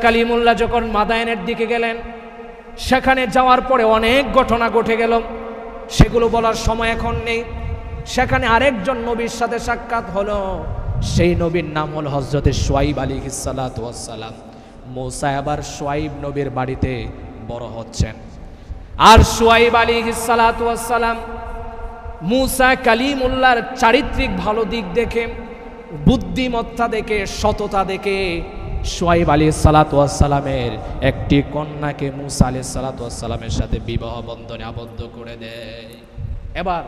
কালিমুল্লাহ যখন মাদায়েনের দিকে গেলেন, সেখানে যাওয়ার পরে অনেক ঘটনা ঘটে গেল, সেগুলো বলার সময় এখন নেই। সেখানে আরেকজন নবীর সাথে সাক্ষাৎ হলো, সেই নবীর নাম হল হযরত শুআয়ব আলাইহিস সালাতু ওয়াস সালাম। মূসা আবার শুআয়ব নবীর বাড়িতে বড় হচ্ছেন। আর শুআয়ব আলাইহিস সালাতু ওয়াস সালাম মূসা কালিমুল্লাহর চারিত্রিক ভালো দিক দেখে, বুদ্ধিমত্তা দেখে, সততা দেখে শুআয়ব আলাইহিস সালাতু ওয়াস সালামের একটি কন্যাকে মূসা আলাইহিস সালাতু ওয়াস সালামের সাথে বিবাহ বন্ধনে আবদ্ধ করে দেয়। এবার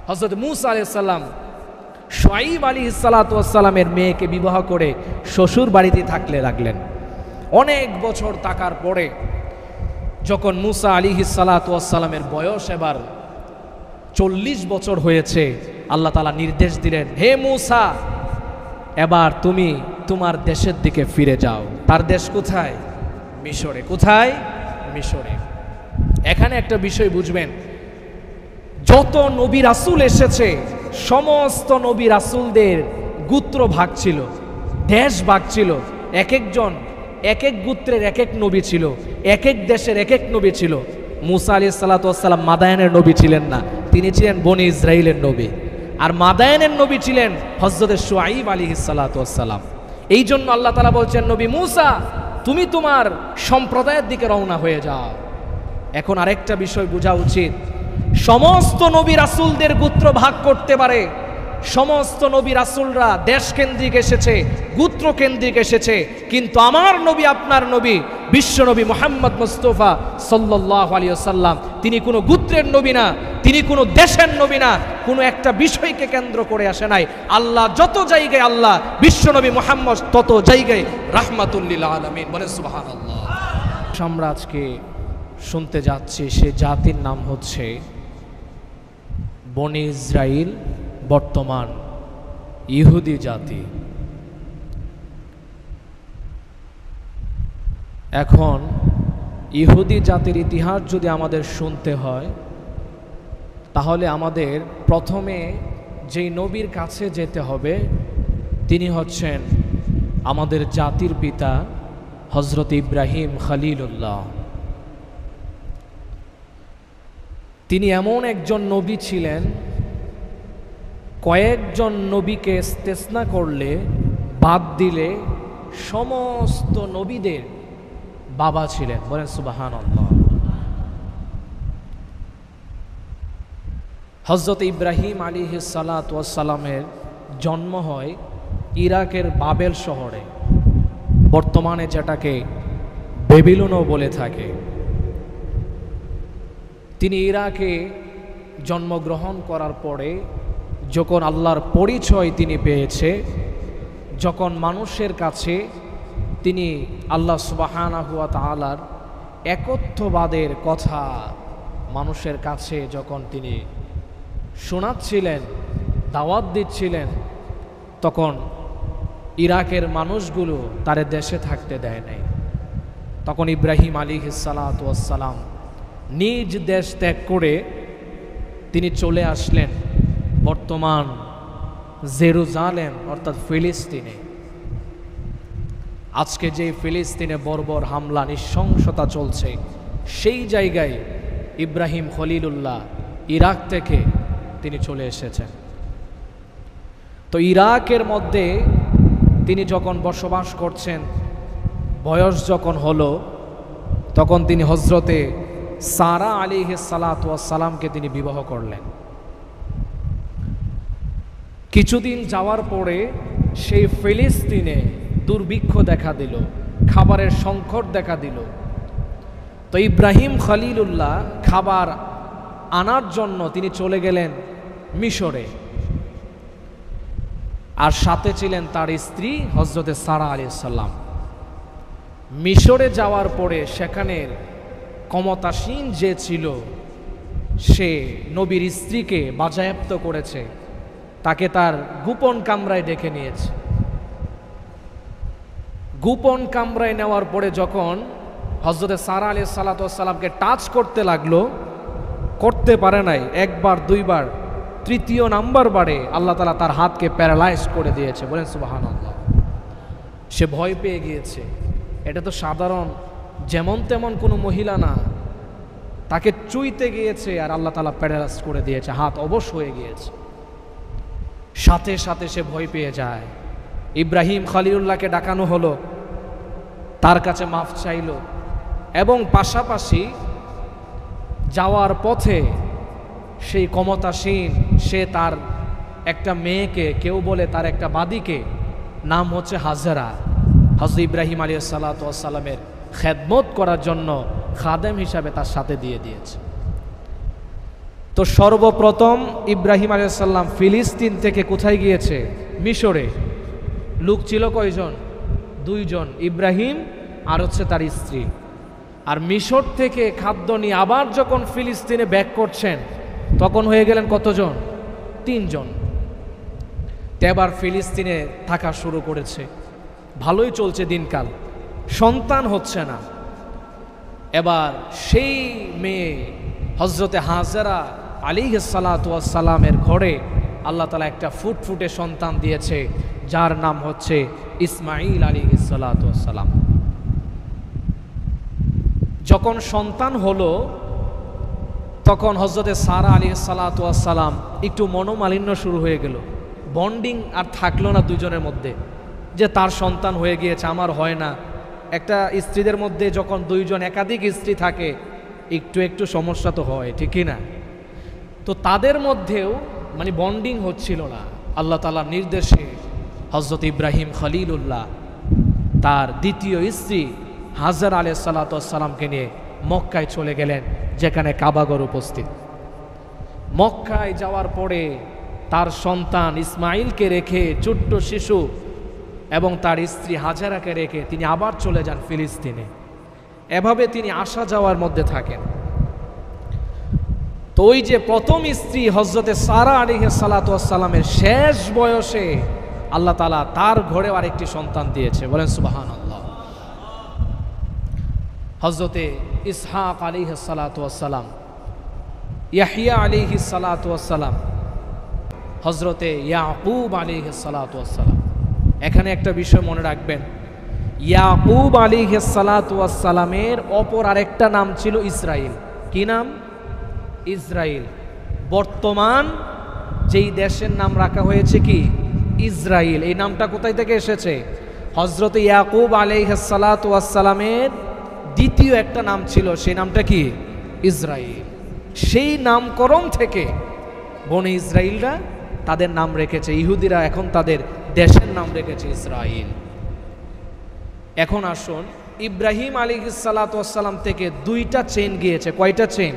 হযরত মূসা আলাইহিস সালাম শুআয়ব আলাইহিস সালাতু ওয়াস সালামের মেয়েকে বিবাহ করে শ্বশুর বাড়িতে থাকলে লাগলেন। অনেক বছর থাকার পরে যখন মূসা আলাইহিস সালাতু ওয়াস সালামের বয়স এবার 40 বছর হয়েছে, আল্লাহ তাআলা নির্দেশ দিলেন, হে মূসা, এবার তুমি তোমার দেশের দিকে ফিরে যাও। তার দেশ কোথায়? মিশরে। কোথায়? মিশরে। এখানে একটা বিষয় বুঝবেন, যত নবী রাসূল এসেছে সমস্ত নবী রাসূলদের গোত্র ভাগ ছিল, দেশ ভাগ ছিল। এক একজন এক এক গোত্রের এক এক নবী ছিল, এক এক দেশের এক এক নবী ছিল। মূসা আলাইহিস সালাতু ওয়াস সালাম মাদায়েনের নবী ছিলেন না, তিনি ছিলেন বনি ইসরাইলের নবী। আর মাদায়েনের নবী ছিলেন হযরত শুআয়ব আলাইহিস সালাতু ওয়াস সালাম। এই জন্য আল্লাহ তাআলা বলছেন, নবী মূসা, তুমি তোমার সম্প্রদায়ের দিকে রওনা হয়ে যাও। এখন আরেকটা বিষয় বোঝা উচিত, সমস্ত নবী রাসূলদের গোত্র ভাগ করতে পারে, সমস্ত নবী রাসূলরা দেশ কেন্দ্রিক এসেছে, গোত্র কেন্দ্রিক এসেছে, কিন্তু আমার নবী, আপনার নবী, বিশ্ব নবী মুহাম্মদ মুস্তাফা সাল্লাল্লাহু আলাইহি ওয়াসাল্লাম, তিনি কোনো গোত্রের নবী না, তিনি কোনো দেশের নবী না, কোনো একটা বিষয়কে কেন্দ্র করে আসে নাই। আল্লাহ যত জায়গায় আল্লাহ, বিশ্ব নবী মুহাম্মদ তত জায়গায় রাহমাতুল লিল আলামিন। বলে সুবহানাল্লাহ। আমরা আজকে শুনতে যাচ্ছি সে জাতির নাম হচ্ছে বনি ইসরাইল, বর্তমান ইহুদি জাতি। এখন ইহুদি জাতির ইতিহাস যদি আমাদের শুনতে হয়, তাহলে আমাদের প্রথমে যেই নবীর কাছে যেতে হবে তিনি হচ্ছেন আমাদের জাতির পিতা হযরত ইব্রাহিম খলিলুল্লাহ। তিনি এমন একজন নবী ছিলেন, কয়েকজন নবীকে ইস্তেসনা করলে, বাদ দিলে সমস্ত নবীদের বাবা ছিলেন। বলেন সুবহানাল্লাহ। হযরত ইব্রাহিম আলাইহিস সালাতু ওয়াস সালামের জন্ম হয় ইরাকের বাবেল শহরে, বর্তমানে যেটাকে বেবিলনও বলে থাকে। তিনি ইরাকে জন্মগ্রহণ করার পরে যখন আল্লাহর পরিচয় তিনি পেয়েছে, যখন মানুষের কাছে তিনি আল্লাহ সুবহানাহু ওয়া তাআলার একত্ববাদের কথা মানুষের কাছে যখন তিনি শোনাচ্ছিলেন, দাওয়াত দিচ্ছিলেন, তখন ইরাকের মানুষগুলো তার দেশে থাকতে দেয় নাই। তখন ইব্রাহিম আলাইহিস সালাতু ওয়াস সালাম নিজ দেশ ত্যাগ করে তিনি চলে আসলেন বর্তমান জেরুজালেম অর্থাৎ ফিলিস্তিনে। আজকে যে ফিলিস্তিনে বর্বর হামলা, নৃশংসতা চলছে, সেই জায়গায় ইব্রাহিম খলিলুল্লাহ ইরাক থেকে তিনি চলে এসেছেন। তো ইরাকের মধ্যে তিনি যখন বসবাস করছেন, বয়স যখন হলো, তখন তিনি হযরতে সারা আলাইহিস সালাতু ওয়াস সালামকে তিনি বিবাহ করলেন। কিছুদিন যাওয়ার পরে সেই ফিলিস্তিনে দুর্ভিক্ষ দেখা দিল, খাবারের সংকট দেখা দিল। তো ইব্রাহিম খলিলুল্লাহ খাবার আনার জন্য তিনি চলে গেলেন মিশরে, আর সাথে ছিলেন তার স্ত্রী হযরতে সারা আলাইহিস সালাম। মিশরে যাওয়ার পরে সেখানের ক্ষমতাসীন যে ছিল, সে নবীর স্ত্রীকে বাজেয়াপ্ত করেছে, তাকে তার গোপন কামরায় ডেকে নিয়েছে। গোপন কামরায় নেওয়ার পরে যখন হযরতে সারা আলাইহিস সালাতু ওয়াস সালামকে টাচ করতে লাগলো, করতে পারে নাই, একবার দুইবার, তৃতীয় নাম্বার বারে আল্লাহ তাআলা তার হাতকে প্যারালাইজ করে দিয়েছে। বলেন সুবহানাল্লাহ। সে ভয় পেয়ে গিয়েছে, এটা তো সাধারণ যেমন তেমন কোনো মহিলা না, তাকে চুইতে গিয়েছে আর আল্লাহ তাআলা প্যারালাইজ করে দিয়েছে, হাত অবশ হয়ে গিয়েছে। সাথে সাথে সে ভয় পেয়ে যায়। ইব্রাহিম খলিলুল্লাহকে ডাকানো হলো, তার কাছে মাফ চাইল, এবং পাশাপাশি যাওয়ার পথে সেই ক্ষমতাসীন সে তার একটা মেয়েকে, কেউ বলে তার একটা বাদীকে, নাম হচ্ছে হাজেরা, হযরত ইব্রাহিম আলাইহিস সালাতু ওয়াস সালামের খেদমত করার জন্য খাদেম হিসাবে তার সাথে দিয়ে দিয়েছে। তো সর্বপ্রথম ইব্রাহিম আলাইহিস সালাম ফিলিস্তিন থেকে কোথায় গিয়েছে? মিশরে। লোক ছিল কয়জন? 2 জন, ইব্রাহিম আর হচ্ছে তার স্ত্রী। আর মিশর থেকে খাদ্য নিয়ে আবার যখন ফিলিস্তিনে ব্যাক করছেন তখন হয়ে গেলেন কতজন? 3 জন। এবার ফিলিস্তিনে থাকা শুরু করেছে, ভালোই চলছে দিনকাল, সন্তান হচ্ছে না। এবার সেই মেয়ে হজরতে হাজেরা আলাইহিস সালাতু ওয়াস সালামের ঘরে আল্লাহ তাআলা একটা ফুটফুটে সন্তান দিয়েছে, যার নাম হচ্ছে ইসমাঈল আলাইহিস সালাতু ওয়াস সালাম। যখন সন্তান হলো তখন হজরতে সারা আলাইহিস সালাতু ওয়াস সালাম একটু মনোমালিন্য শুরু হয়ে গেল, বন্ডিং আর থাকলো না দুজনের মধ্যে, যে তার সন্তান হয়ে গিয়েছে, আমার হয় না। একটা স্ত্রীদের মধ্যে যখন 2 জন একাধিক স্ত্রী থাকে একটু একটু সমস্যা তো হয়, ঠিক কি না? তো তাদের মধ্যেও মানে বন্ডিং হচ্ছিল না। আল্লাহ তাআলার নির্দেশে হযরত ইব্রাহিম খলিলুল্লাহ তার দ্বিতীয় স্ত্রী হাজেরা আলাইহিস সালাতু ওয়াস সালামকে নিয়ে মক্কায় চলে গেলেন, যেখানে কাবাঘর উপস্থিত। মক্কায় যাওয়ার পরে তার সন্তান ইসমাঈলকে রেখে, ছোট্ট শিশু এবং তার স্ত্রী হাজেরাকে রেখে তিনি আবার চলে যান ফিলিস্তিনে। এভাবে তিনি আসা যাওয়ার মধ্যে থাকেন। তো ওই যে প্রথম স্ত্রী হজরতে সারা আলাইহিস সালাতু ওয়াস সালামের শেষ বয়সে আল্লাহ তাআলা তার ঘরেও আরেকটি সন্তান দিয়েছে, বলেন সুবহানাল্লাহ। হজরতে ইসহাক আলাইহিস সালাতু ওয়াস সালাম, ইয়াহইয়া আলাইহিস সালাতু ওয়াস সালাম, হজরতে ইয়াকুব আলাইহিস সালাতু ওয়াস সালাম। এখানে একটা বিষয় মনে রাখবেন, ইয়াকুব আলাইহিস সালাতু ওয়াস সালামের অপর আরেকটা নাম ছিল ইসরাইল। কি নাম? ইসরাইল। বর্তমান যেই দেশের নাম রাখা হয়েছে কি? ইসরাইল। এই নামটা কোথায় থেকে এসেছে? হযরত ইয়াকুব আলাইহিস সালাতু ওয়াস সালামের দ্বিতীয় একটা নাম ছিল, সেই নামটা কি? ইসরাইল। সেই নামকরণ থেকে বনি ইসরাইলরা তাদের নাম রেখেছে, ইহুদিরা এখন তাদের দেশের নাম রেখেছে ইসরাইল। এখন আসুন, ইব্রাহিম আলাইহিস সালাতু ওয়াস সালাম থেকে 2টা চেইন গিয়েছে। কয়টা চেইন?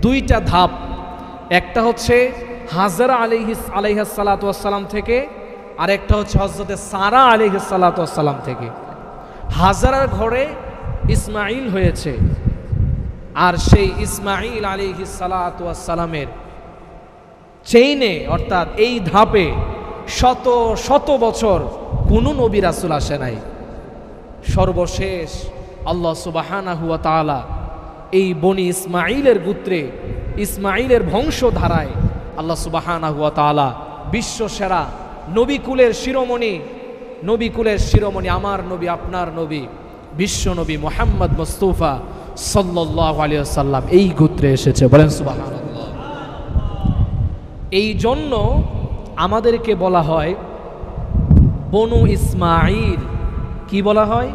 2টা ধাপ। একটা হচ্ছে হাজেরা আলাইহিস সালাতু ওয়াস সালাম থেকে, আর একটা হচ্ছে হযরতে সারা আলাইহিস সালাতু ওয়াস সালাম থেকে। হাজেরার ঘরে ইসমাঈল হয়েছে, আর সেই ইসমাঈল আলাইহিস সালাতু ওয়াস সালামের চেইনে, অর্থাৎ এই ধাপে শত শত বছর কোনো নবী রাসূল আসে নাই। সর্বশেষ আল্লাহ সুবহানাহু ওয়া তাআলা এই বনি ইসমাঈলের গোত্রে, ইসমাঈলের বংশধারায় আল্লাহ সুবহানাহু ওয়া তাআলা বিশ্ব সেরা নবীকুলের শিরোমণি, নবীকুলের শিরোমণি, আমার নবী, আপনার নবী, বিশ্ব নবী মুহাম্মদ মুস্তাফা সাল্লাল্লাহু আলাইহি ওয়াসাল্লাম এই গোত্রে এসেছে, বলেন সুবহানাল্লাহ। এই জন্য আমাদেরকে বলা হয় বনু ইসমাঈল। কি বলা হয়?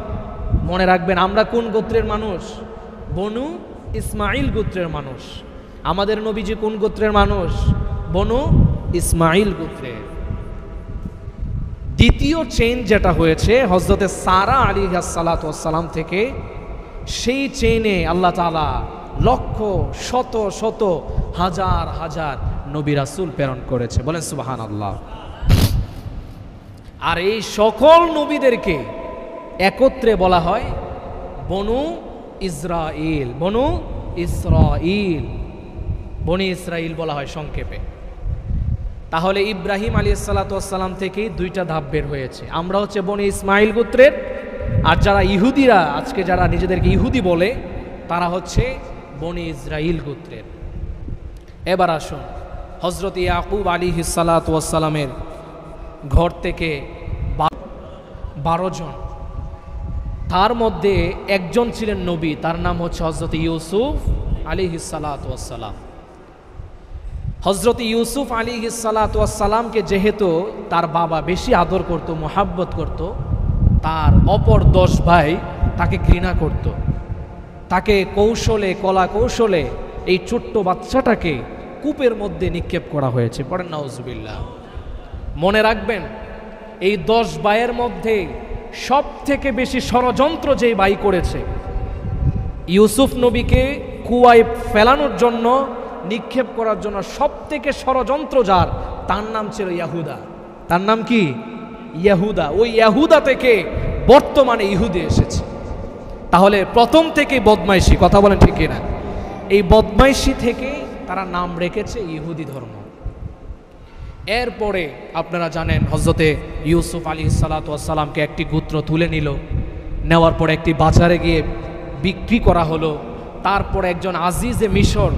মনে রাখবেন, আমরা কোন গোত্রের মানুষ? বনু ইসমাঈল গোত্রের মানুষ। আমাদের নবীজি কোন গোত্রের মানুষ? বনু ইসমাঈল গোত্রের। দ্বিতীয় চেইন যেটা হয়েছে হযরতে সারা আলাইহিস সালাতু ওয়াস সালাম থেকে, সেই চেইনে আল্লাহ তাআলা লক্ষ শত শত হাজার হাজার নবী রাসূল প্রেরণ করেছে, বলেন সুবহানাল্লাহ। আর এই সকল নবীদেরকে একত্রে বলা হয় বনু ইসরাইল। বনু ইসরাইল, বনি ইসরাইল বলা হয় সংক্ষেপে। তাহলে ইব্রাহিম আলাইহিস সালাতু ওয়াস সালাম থেকেই 2টা ধাপ বের হয়েছে। আমরা হচ্ছে বনি ইসমাইল গোত্রের, আর যারা ইহুদিরা আজকে যারা নিজেদেরকে ইহুদি বলে তারা হচ্ছে বনি ইসরাইল গোত্রের। এবার আসুন, হযরত ইয়াকুব আলাইহিস সালাতু ওয়াস সালামের ঘর থেকে 12 জন তার মধ্যে একজন ছিলেন নবী, তার নাম হচ্ছে হযরত ইউসুফ আলাইহিস সালাতু ওয়াস সালাম। হযরত ইউসুফ আলাইহিস সালাতু ওয়াস সালামকে যেহেতু তার বাবা বেশি আদর করত, মোহাব্বত করত, তার অপর 10 ভাই তাকে ঘৃণা করত। তাকে কৌশলে, কলা কৌশলে এই ছোট্ট বাচ্চাটাকে কূপের মধ্যে নিক্ষেপ করা হয়েছে। পড়েন নাউজুবিল্লাহ। মনে রাখবেন, এই 10 ভাইয়ের মধ্যে সব থেকে বেশি ষড়যন্ত্র যেই ভাই করেছে, ইউসুফ নবীকে কুয়ায় ফেলানোর জন্য, নিক্ষেপ করার জন্য সব থেকে ষড়যন্ত্র যার, তার নাম ছিল ইয়াহুদা। তার নাম কি? ইয়াহুদা। ওই ইয়াহুদা থেকে বর্তমানে ইহুদি এসেছে। তাহলে প্রথম থেকে বদমাইশি, কথা বলেন ঠিক কিনা? এই বদমাইশি থেকে তারা নাম রেখেছে ইহুদি ধর্ম। এরপরে আপনারা জানেন হযরতে ইউসুফ আলাইহিস সালাতু ওয়াস সালামকে একটি গোত্র তুলে নিল, নেওয়ার পরে একটি বাজারে গিয়ে বিক্রি করা হলো। তারপরে একজন আজিজে মিশর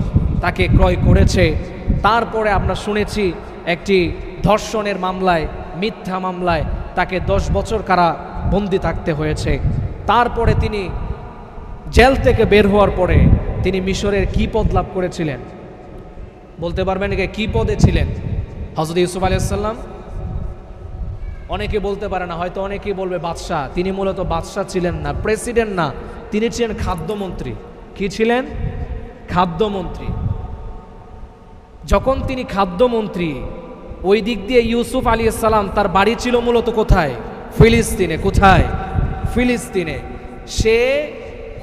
তাকে ক্রয় করেছে। তারপরে আমরা শুনেছি একটি ধর্ষণের মামলায়, মিথ্যা মামলায় তাকে 10 বছর কারাবন্দি থাকতে হয়েছে। তারপরে তিনি জেল থেকে বের হওয়ার পরে তিনি মিশরের কি পদ লাভ করেছিলেন? বলতে পারবেন কি পদে ছিলেন হযরত ইউসুফ আলাইহিস সালাম? অনেকে বলতে পারে না, হয়তো অনেকেই বলবে বাদশাহ। তিনি মূলত বাদশাহ ছিলেন না, প্রেসিডেন্ট না, তিনি ছিলেন খাদ্যমন্ত্রী। কি ছিলেন? খাদ্যমন্ত্রী। যখন তিনি খাদ্যমন্ত্রী, ওই দিক দিয়ে ইউসুফ আলাইহিস সালাম তার বাড়ি ছিল মূলত কোথায়? ফিলিস্তিনে। কোথায়? ফিলিস্তিনে। সে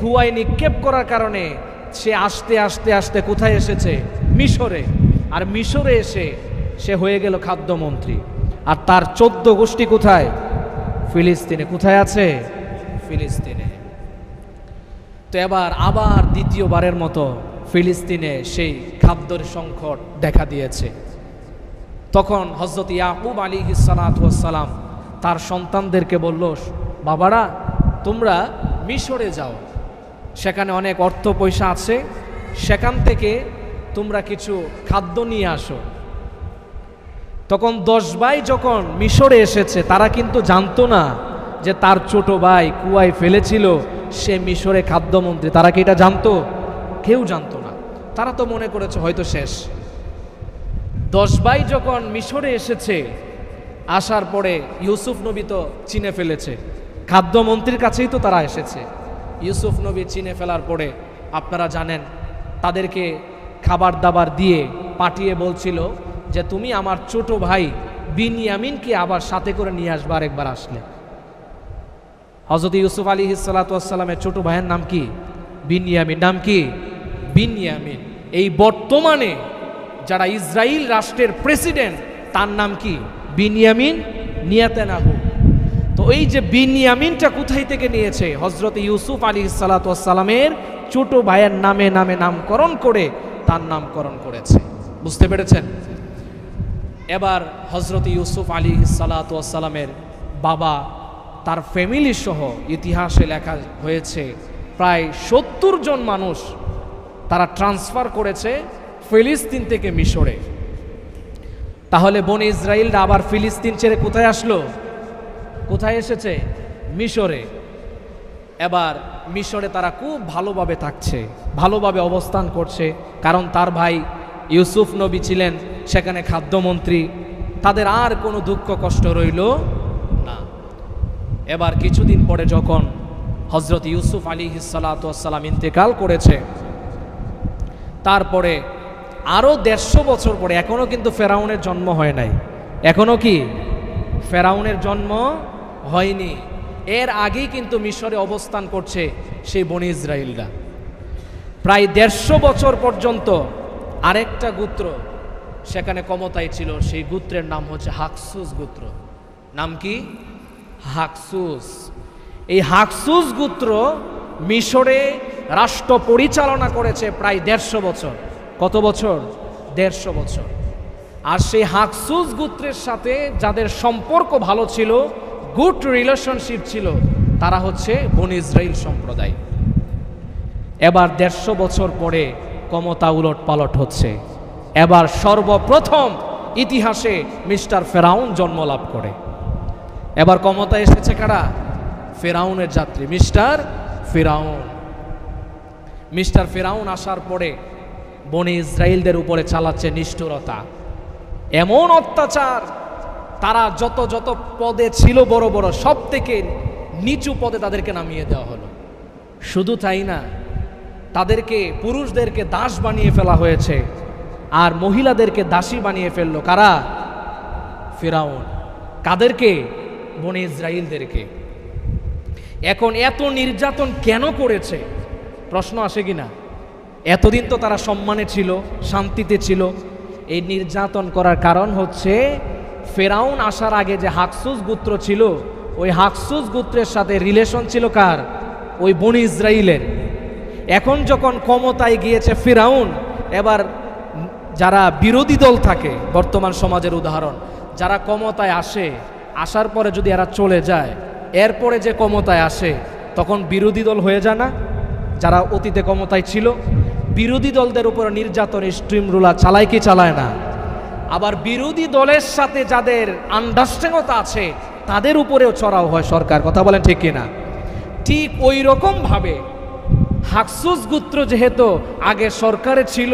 কুয়ায় নিক্ষেপ করার কারণে সে আস্তে আস্তে আস্তে কোথায় এসেছে? মিশরে। আর মিশরে এসে সে হয়ে গেল খাদ্যমন্ত্রী। আর তার 14 গোষ্ঠী কোথায়? ফিলিস্তিনে। কোথায় আছে? ফিলিস্তিনে। তো এবার আবার দ্বিতীয়বারের মতো ফিলিস্তিনে সেই খাদ্যের সংকট দেখা দিয়েছে। তখন হযরত ইয়াকুব আলাইহিস সালাতু ওয়াস সালাম তার সন্তানদেরকে বলল, বাবারা তোমরা মিশরে যাও, সেখানে অনেক অর্থ পয়সা আছে, সেখান থেকে তোমরা কিছু খাদ্য নিয়ে আসো। তখন 10 ভাই যখন মিশরে এসেছে, তারা কিন্তু জানতো না যে তার ছোট ভাই কুয়ায় ফেলেছিল, সে মিশরে খাদ্যমন্ত্রী। তারা কি এটা জানতো? কেউ জানতো না। তারা তো মনে করেছে হয়তো শেষ। 10 ভাই যখন মিশরে এসেছে, আসার পরে ইউসুফ নবী তো চিনে ফেলেছে, খাদ্যমন্ত্রীর কাছেই তো তারা এসেছে। ইউসুফ নবী চিনে ফেলার পরে আপনারা জানেন তাদেরকে খাবার দাবার দিয়ে পাঠিয়ে বলছিল যে তুমি আমার ছোট ভাই বিনয়ামিনকে আবার সাথে করে নিয়ে আসবে আরেকবার আসলে। হযরত ইউসুফ আলাইহিস সালাতু ওয়াস সালামের ছোট ভাইয়ের নাম কি? বিনয়ামিন। নাম কি? বিনয়ামিন। এই বর্তমানে যারা ইসরায়েল রাষ্ট্রের প্রেসিডেন্ট, তার নাম কি? বিনয়ামিন নেতানিয়াহু। তো এই যে বিনয়ামিনটা কোথায় থেকে নিয়েছে? হযরত ইউসুফ আলাইহিস সালাতু ওয়াস সালামের ছোট ভাইয়ের নামে নামে নামকরণ করে তার নামকরণ করেছে। বুঝতে পেরেছেন? এবার হযরত ইউসুফ আলাইহিস সালাতু ওয়াস সালামের বাবা, তার ফ্যামিলি সহ ইতিহাসে লেখা হয়েছে প্রায় 70 জন মানুষ তারা ট্রান্সফার করেছে ফিলিস্তিন থেকে মিশরে। তাহলে বনি ইসরায়েলরা আবার ফিলিস্তিন ছেড়ে কোথায় আসলো? কোথায় এসেছে? মিশরে। এবার মিশরে তারা খুব ভালোভাবে থাকছে, ভালোভাবে অবস্থান করছে, কারণ তার ভাই ইউসুফ নবী ছিলেন সেখানে খাদ্যমন্ত্রী। তাদের আর কোনো দুঃখ কষ্ট রইল না। এবার কিছুদিন পরে যখন হযরত ইউসুফ আলাইহিস সালাতু ওয়াস সালাম ইন্তেকাল করেছে, তারপরে আরও 150 বছর পরে, এখনো কিন্তু ফেরাউনের জন্ম হয় নাই, এখনো কি ফেরাউনের জন্ম হয়নি, এর আগেই কিন্তু মিশরে অবস্থান করছে সেই বনি ইসরায়েলরা। প্রায় 150 বছর পর্যন্ত আরেকটা গোত্র সেখানে ক্ষমতায় ছিল, সেই গোত্রের নাম হচ্ছে হাকসুস গোত্র। নাম কি? হাকসুস। এই হাকসুস গোত্র মিশরে রাষ্ট্র পরিচালনা করেছে প্রায় 150 বছর। কত বছর? 150 বছর। আর সেই হাকসুস গোত্রের সাথে যাদের সম্পর্ক ভালো ছিল, গুড রিলেশনশিপ ছিল, তারা হচ্ছে বনি ইসরায়েল সম্প্রদায়। এবার 150 বছর পরে ক্ষমতা উলট পালট হচ্ছে। এবার সর্বপ্রথম ইতিহাসে মিস্টার ফেরাউন জন্ম লাভ করে। এবার ক্ষমতা এসেছে কারা? ফেরাউনের যাত্রী মিস্টার ফেরাউন আসার পরে বনি ইসরাইলদের উপরে চালাচ্ছে নিষ্ঠুরতা, এমন অত্যাচার। তারা যত যত পদে ছিল বড় বড়, সব থেকে নিচু পদে তাদেরকে নামিয়ে দেওয়া হলো। শুধু তাই না, তাদেরকে পুরুষদেরকে দাস বানিয়ে ফেলা হয়েছে, আর মহিলাদেরকে দাসী বানিয়ে ফেললো কারা? ফেরাউন। কাদেরকে? বনি ইসরাইলদেরকে। এখন এত নির্যাতন কেন করেছে প্রশ্ন আসে কিনা? এতদিন তো তারা সম্মানে ছিল, শান্তিতে ছিল। এই নির্যাতন করার কারণ হচ্ছে ফেরাউন আসার আগে যে হাকসুস গোত্র ছিল, ওই হাকসুস গোত্রের সাথে রিলেশন ছিল কার? ওই বনি ইসরাইলের। এখন যখন ক্ষমতায় গিয়েছে ফেরাউন, এবার যারা বিরোধী দল থাকে, বর্তমান সমাজের উদাহরণ, যারা ক্ষমতায় আসে, আসার পরে যদি এরা চলে যায়, এরপরে যে ক্ষমতায় আসে তখন বিরোধী দল হয়ে যায় না? যারা অতীতে ক্ষমতায় ছিল, বিরোধী দলদের উপর নির্যাতন স্ট্রিম রুলার চালায় কি চালায় না? আবার বিরোধী দলের সাথে যাদের আন্ডারস্ট্যান্ডিংতা আছে তাদের উপরেও চড়াও হয় সরকার। কথা বলেন ঠিক কিনা? ঠিক ওই রকম ভাবে হাকসুস গোত্র যেহেতু আগে সরকারে ছিল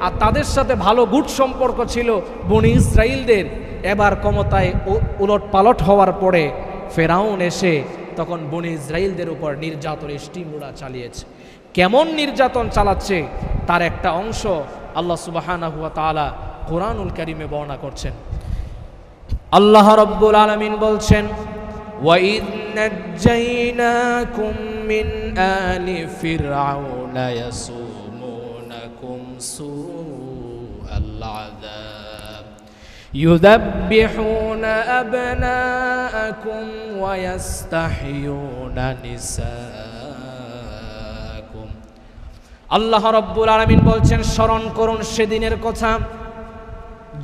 আর তাদের সাথে ভালো গুড সম্পর্ক ছিল বনি ইসরাইলদের, এবার ক্ষমতায় উলট পালট হওয়ার পরে ফেরাউন এসে তখন বনি ইসরাইলদের উপর নির্যাতন স্টিমুলা চালিয়েছে। কেমন নির্যাতন চালাচ্ছে তার একটা অংশ আল্লাহ সুবহানাহু ওয়া তাআলা কুরআনুল কারীমে বর্ণনা করছেন। আল্লাহ রাব্বুল আলামিন বলছেন, وَإِذْ نَجَّيْنَاكُمْ مِنْ آلِ فِرْعَوْنَ يَسُومُونَكُمْ سُوءَ الْعَذَابِ يُذَبِّحُونَ أَبْنَاءَكُمْ وَيَسْتَحْيُونَ نِسَاءَكُمْ। আল্লাহ রাব্বুল আলামিন বলছেন, স্মরণ করুন সেদিনের কথা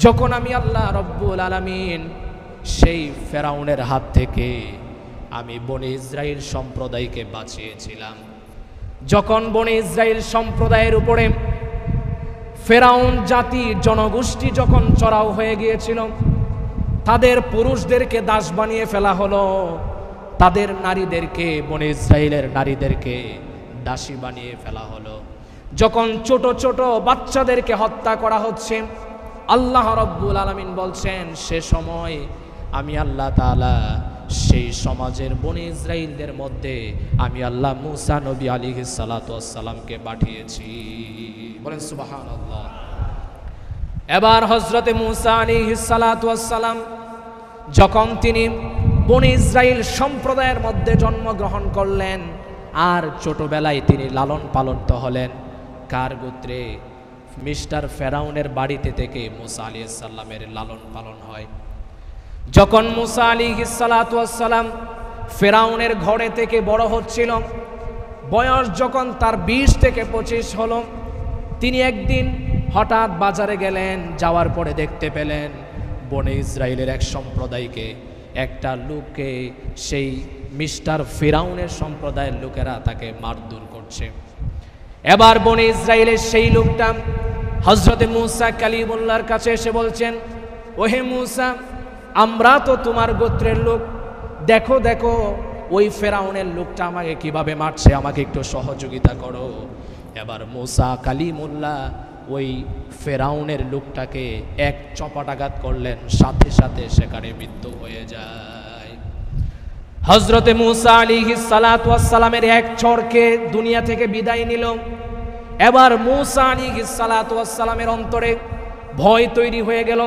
যখন আমি আল্লাহ রাব্বুল আলামিন সেই ফেরাউনের হাত থেকে আমি বনি ইসরাইল সম্প্রদায়কে বাঁচিয়েছিলাম। যখন বনি ইসরাইল সম্প্রদায়ের উপরে ফেরাউন জাতি জনগোষ্ঠী যখন চড়াও হয়ে গিয়েছিল, তাদের পুরুষদেরকে দাস বানিয়ে ফেলা হলো, তাদের নারীদেরকে, বনি ইসরাইলের নারীদেরকে দাসী বানিয়ে ফেলা হলো। যখন ছোট ছোট বাচ্চাদেরকে হত্যা করা হচ্ছে, আল্লাহ রাব্বুল আলামিন বলছেন সে সময় আমি আল্লাহ তাআলা সেই সমাজের বনি ইসরাইলদের মধ্যে আমি আল্লাহ মুসা নবী আলাইহিস সালাতু ওয়াস সালামকে পাঠিয়েছি। বলেন সুবহানাল্লাহ। এবার হযরতে মুসা আলাইহিস সালাতু ওয়াস সালাম যখন তিনি বনি ইসরাইল সম্প্রদায়ের মধ্যে জন্মগ্রহণ করলেন, আর ছোটবেলায় তিনি লালন পালন হলেন কার গোত্রে? মিস্টার ফেরাউনের বাড়িতে থেকে মুসা আলাইহিস সালামের লালন পালন হয়। যখন মুসা আলাইহিস সালাতু ওয়াস সালাম ফেরাউনের ঘরে থেকে বড় হচ্ছিল, বয়স যখন তার 20 থেকে 25 হলো, তিনি একদিন হঠাৎ বাজারে গেলেন। যাওয়ার পরে দেখতে পেলেন বনি ইসরাইলের এক সম্প্রদায়কে, একটা লোককে, সেই মিস্টার ফেরাউনের সম্প্রদায়ের লোকেরা তাকে মারধর করছে। এবার বনি ইসরাইলের সেই লোকটা হযরতে মুসা কালিমুল্লাহর কাছে এসে বলছেন, ওহে মুসা, আমরা তো তোমার গোত্রের লোক, দেখো দেখো ওই ফেরাউনের লোকটা আমাকে কিভাবে মারছে, আমাকে একটু সহযোগিতা করো। এবার মুসা কালিমুল্লাহ ওই ফেরাউনের লোকটাকে এক চপাটাঘাত করলেন, সাথে সাথে সেখানে মৃত্যু হয়ে যায়। হযরতে মুসা আলাইহিস সালাতু ওয়াস সালামের এক চরকে দুনিয়া থেকে বিদায় নিল। এবার মুসা আলাইহিস সালাতু ওয়াস সালামের অন্তরে ভয় তৈরি হয়ে গেল,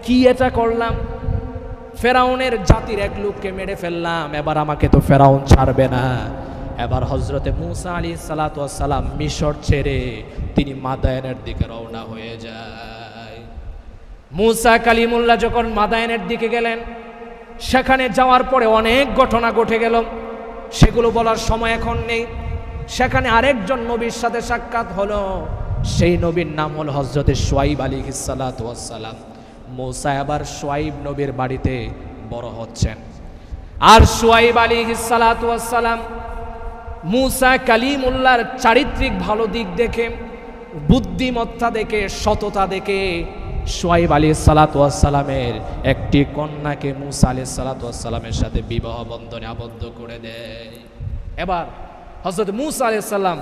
কি এটা করলাম? ফেরাউনের জাতির এক লোককে মেরে ফেললাম, এবার আমাকে তো ফেরাউন ছাড়বে না। এবার হযরতে মুসা আলাইহিস সালাতু ওয়াস সালাম মিশর ছেড়ে তিনি মাদায়েনের দিকে রওনা হয়ে যায়। মুসা কালিমুল্লাহ যখন মাদায়েনের দিকে গেলেন, সেখানে যাওয়ার পরে অনেক ঘটনা ঘটে গেল, সেগুলো বলার সময় এখন নেই। সেখানে আরেকজন নবীর সাথে সাক্ষাৎ হলো, সেই নবীর নাম হল হযরতে শুআয়ব আলাইহিস সালাতু ওয়াস সালাম। মুসা আবার শুআয়ব নবীর বাড়িতে বড় হচ্ছেন। আর শুআয়ব আলাইহিস সালাতু ওয়াস সালাম মুসা কালিমুল্লাহর চারিত্রিক ভালো দিক দেখে, বুদ্ধিমত্তা দেখে, সততা দেখে শুআয়ব আলাইহিসসালাতু ওয়াসসালামের একটি কন্যাকে মূসা আলাইহিসসালাতু ওয়াসসালামের সাথে বিবাহ বন্ধনে আবদ্ধ করে দেয়। এবার হযরত মূসা আলাইহিস সালাম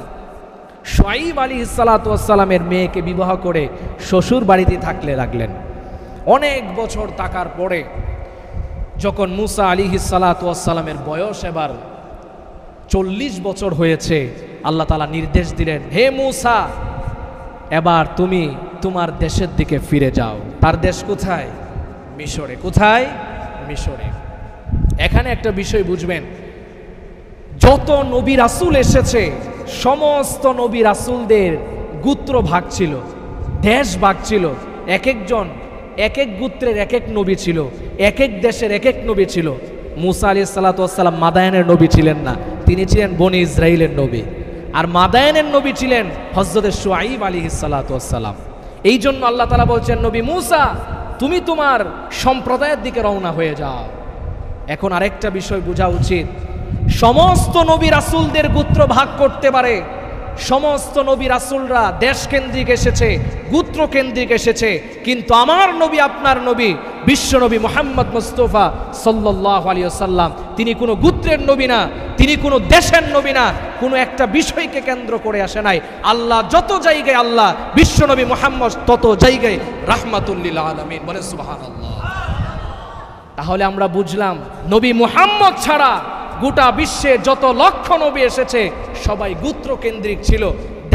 শুআয়ব আলাইহিসসালাতু ওয়াসসালামের মেয়েকে বিবাহ করে শ্বশুর বাড়িতে থাকলে লাগলেন। অনেক বছর থাকার পরে যখন মূসা আলাইহিসসালাতু ওয়াসসালামের বয়স এবার 40 বছর হয়েছে, আল্লাহ তাআলা নির্দেশ দিলেন, হে মূসা, এবার তুমি তোমার দেশের দিকে ফিরে যাও। তার দেশ কোথায়? মিশরে। কোথায়? মিশরে। এখানে একটা বিষয় বুঝবেন, যত নবী রাসূল এসেছে সমস্ত নবী রাসূলদের গোত্র ভাগ ছিল, দেশ ভাগ ছিল। এক একজন এক এক গোত্রের এক এক নবী ছিল, এক এক দেশের এক এক নবী ছিল। মূসা আলাইহিসসালাতু ওয়াসসালাম মাদায়েনের নবী ছিলেন না, তিনি ছিলেন বনি ইসরাইলের নবী। আর মাদায়েনের নবী ছিলেন হযরত শুআয়ব আলাইহিসসালাতু ওয়াসসালাম। এই জন্য আল্লাহ তাআলা বলছেন, নবী মূসা, তুমি তোমার সম্প্রদায়ের দিকে রওনা হয়ে যাও। এখন আরেকটা বিষয় বোঝা উচিত, সমস্ত নবী রাসূলদের গোত্র ভাগ করতে পারে, সমস্ত নবী রাসূলরা দেশ কেন্দ্রিক এসেছে, গোত্র কেন্দ্রিক এসেছে, কিন্তু আমার নবী, আপনার নবী, বিশ্ব নবী মুহাম্মদ মুস্তাফা সাল্লাল্লাহু আলাইহি ওয়াসাল্লাম, তিনি কোনো গোত্রের নবী না, তিনি কোনো দেশের নবী না, কোনো একটা বিষয়কে কেন্দ্র করে আসে নাই। আল্লাহ যত জায়গায় আল্লাহ, বিশ্ব নবী মুহাম্মদ তত জায়গায় রাহমাতুল লিল আলামিন। বলেন সুবহানাল্লাহ। তাহলে আমরা বুঝলাম, নবী মুহাম্মদ ছাড়া গোটা বিশ্বে যত লক্ষ নবী এসেছে সবাই গোত্র কেন্দ্রিক ছিল,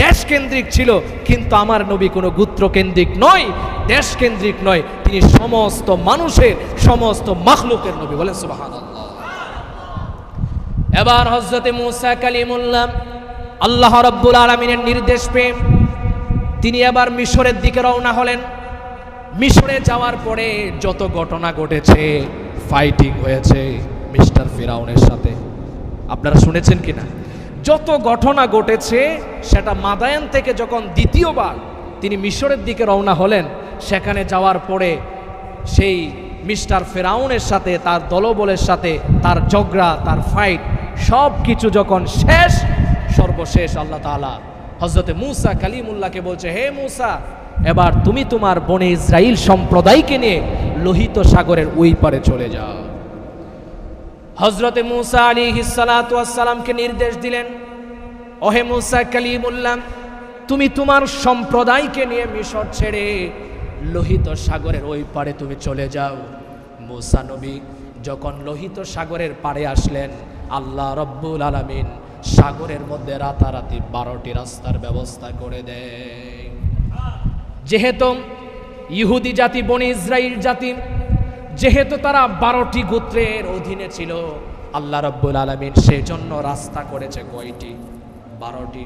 দেশ কেন্দ্রিক ছিল, কিন্তু আমার নবী কোনো গোত্র কেন্দ্রিক নয়, দেশ কেন্দ্রিক নয়, তিনি সমস্ত মানুষের, সমস্ত মাখলুকের নবী। বলেন সুবহানাল্লাহ। এবার হযরতে মূসা কালিমুল্লাহ আল্লাহ রাব্বুল আলামিনের নির্দেশ পেয়ে তিনি এবার মিশরের দিকে রওনা হলেন। মিশরে যাওয়ার পরে যত ঘটনা ঘটেছে, ফাইটিং হয়েছে মিস্টার ফিরাউনের সাথে, আপনারা শুনেছেন কিনা? যত ঘটনা ঘটেছে সেটা মাদায়ান থেকে যখন দ্বিতীয়বার তিনি মিশরের দিকে রওনা হলেন, সেখানে যাওয়ার পরে সেই মিস্টার ফিরাউনের সাথে, তার দলবলের সাথে তার ঝগড়া, তার ফাইট, সব কিছু যখন শেষ, সর্বশেষ আল্লাহ তাআলা হযরতে মূসা কালিমুল্লাহকে বলছে, হে মূসা, এবার তুমি তোমার বনে ইসরাইল সম্প্রদায়কে নিয়ে লোহিত সাগরের ওই পারে চলে যাও। হযরতে মূসা আলাইহিসসালাতু ওয়াসসালামকে নির্দেশ দিলেন, ওহে মূসা কালিমুল্লাহ, তুমি তোমার সম্প্রদায়কে নিয়ে মিশর ছেড়ে লোহিত সাগরের ওই পারে তুমি চলে যাও। মূসা নবী যখন লোহিত সাগরের পাড়ে আসলেন, আল্লাহ রব্বুল আলামিন সাগরের মধ্যে রাতারাতি 12টি রাস্তার ব্যবস্থা করে দেয়। যেহেতু ইহুদি জাতি, বনি ইসরাইল জাতি, যেহেতু তারা 12টি গোত্রের অধীনে ছিল, আল্লাহ রাব্বুল আলামিন সেজন্য রাস্তা করেছে কয়টি? 12টি।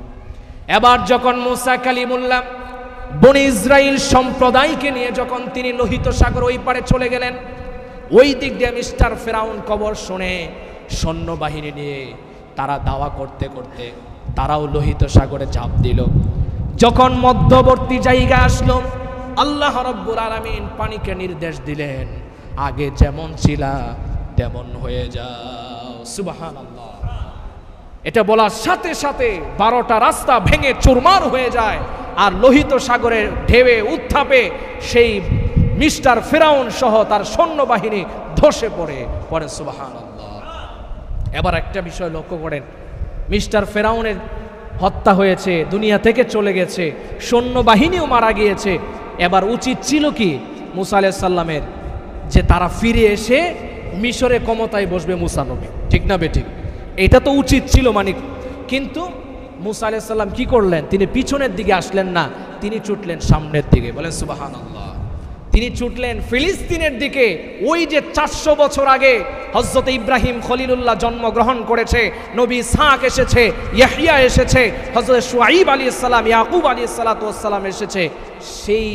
এবার যখন মূসা কালিমুল্লাহ বনি ইসরাইল সম্প্রদায়কে নিয়ে যখন তিনি লোহিত সাগর ওই পারে চলে গেলেন, ওই দিক দিয়ে মিস্টার ফিরাউন খবর শুনে সৈন্যবাহিনী নিয়ে তারা দাওয়া করতে করতে তারাও লোহিত সাগরে ঝাঁপ দিল। যখন মধ্যবর্তী জায়গা আসলো, আল্লাহ রাব্বুল আলামিন পানিকে নির্দেশ দিলেন, আগে যেমন ছিলা তেমন হয়ে যাও। সুবহানাল্লাহ। এটা বলার সাথে সাথে 12টা রাস্তা ভেঙে চুরমার হয়ে যায়, আর লোহিত সাগরের ঢেউয়ে উত্থাপে সেই মিস্টার ফিরাউন সহ তার সৈন্যবাহিনী ধসে পড়ে। সুবহানাল্লাহ। এবার একটা বিষয় লক্ষ্য করেন, মিস্টার ফিরাউনের হত্যা হয়েছে, দুনিয়া থেকে চলে গেছে, সৈন্যবাহিনীও মারা গিয়েছে। এবার উচিত ছিল কি মূসা আলাইহিস সালামের, যে তারা ফিরে এসে মিশরে ক্ষমতায় বসবে মূসা নবী, ঠিক না বেঠিক? এটা তো উচিত ছিল মানিক। কিন্তু মূসা আলাইহিস সালাম কি করলেন? তিনি পিছনের দিকে আসলেন না, তিনি ছুটলেন সামনের দিকে। বলেন সুবহানাল্লাহ। তিনি ছুটলেন ফিলিস্তিনের দিকে। ওই যে 400 বছর আগে হযরত ইব্রাহিম খলিলুল্লাহ জন্মগ্রহণ করেছে, নবী ইসহাক এসেছে, ইয়াহইয়া এসেছে, হযরত শুআয়ব আলাইহিস সালাম, ইয়াকুব আলাইহিস সালাতু ওয়াস সালাম এসেছে, সেই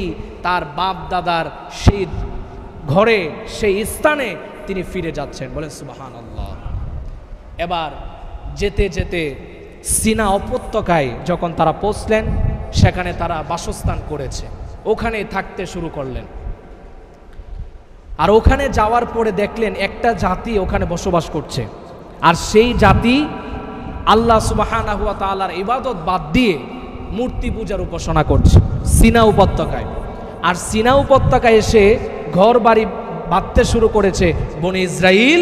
তার বাপ দাদার সেই ঘরে, সেই স্থানে তিনি ফিরে যাচ্ছেন। বলেন সুবহানাল্লাহ। এবার যেতে যেতে সিনা উপত্যকায় যখন তারা পৌঁছলেন, সেখানে তারা বাসস্থান করেছে, ওখানে থাকতে শুরু করলেন। আর ওখানে যাওয়ার পরে দেখলেন একটা জাতি ওখানে বসবাস করছে, আর সেই জাতি আল্লাহ সুবহানাহু ওয়া তাআলার ইবাদত বাদ দিয়ে মূর্তি পূজার উপাসনা করছে সিনা উপত্যকায়। আর সিনা উপত্যকায় এসে ঘর বাড়ি বাঁধতে শুরু করেছে বনি ইসরাইল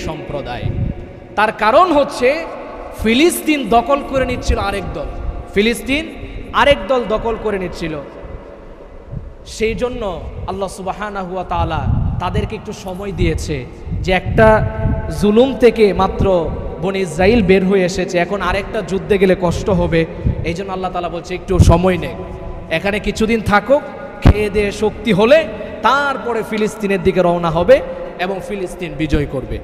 সম্প্রদায়। তার কারণ হচ্ছে ফিলিস্তিন দখল করে নিচ্ছিল আরেক দল, ফিলিস্তিন আরেক দল দখল করে নিচ্ছিল। সেই জন্য আল্লাহ সুবহানাহু ওয়া তাআলা তাদেরকে একটু সময় দিয়েছে যে একটা জুলুম থেকে মাত্র বনি ইসরাইল বের হয়ে এসেছে, এখন আরেকটা যুদ্ধে গেলে কষ্ট হবে। এই জন্য আল্লাহ তাআলা বলছে একটু সময় নেই, এখানে কিছুদিন থাকুক, খেয়ে দিয়ে শক্তি হলে তারপরে ফিলিস্তিনের দিকে রওনা হবে এবং ফিলিস্তিন বিজয় করবে।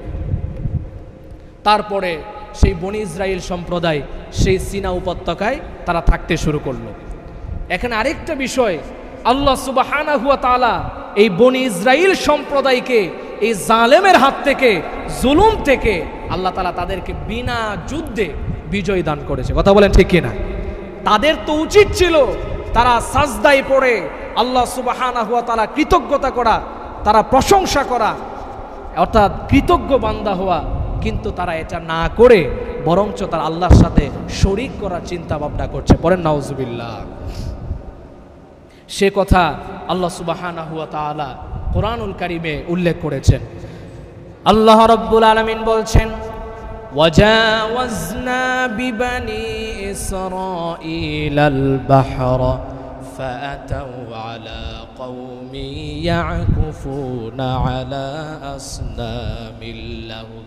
তারপরে সেই বনি ইসরাইল সম্প্রদায় সেই সিনা উপত্যকায় তারা থাকতে শুরু করলো। এখানে আরেকটা বিষয়, আল্লাহ সুবহানাহু ওয়া তাআলা এই বনি ইসরাইল সম্প্রদায়কে এই জালেমের হাত থেকে, জুলুম থেকে আল্লাহ তাআলা তাদেরকে বিনা যুদ্ধে বিজয় দান করেছে। কথা বলেন ঠিক কিনা? তাদের তো উচিত ছিল তারা সাজদায় পড়ে আল্লাহ সুবহানাহু ওয়া তাআলা কৃতজ্ঞতা করা, তারা প্রশংসা করা, অর্থাৎ কৃতজ্ঞ বান্দা হওয়া, কিন্তু তারা এটা না করে বরঞ্চ তারা আল্লাহর সাথে শরীক করার চিন্তা ভাবনা করছে। পড়েন নাউজুবিল্লাহ। সে কথা আল্লাহ সুবহানাহু ওয়া তাআলা কোরআনুল কারীমে উল্লেখ করেছেন। আল্লাহ রাব্বুল আলামিন বলছেন, ওয়াজাওয়াজনা বিবানি ইসরাঈলাল বাহরা ফাআতাউ আলা কওমি ইয়াকুফুনা আলা আসনামিল লাহুম।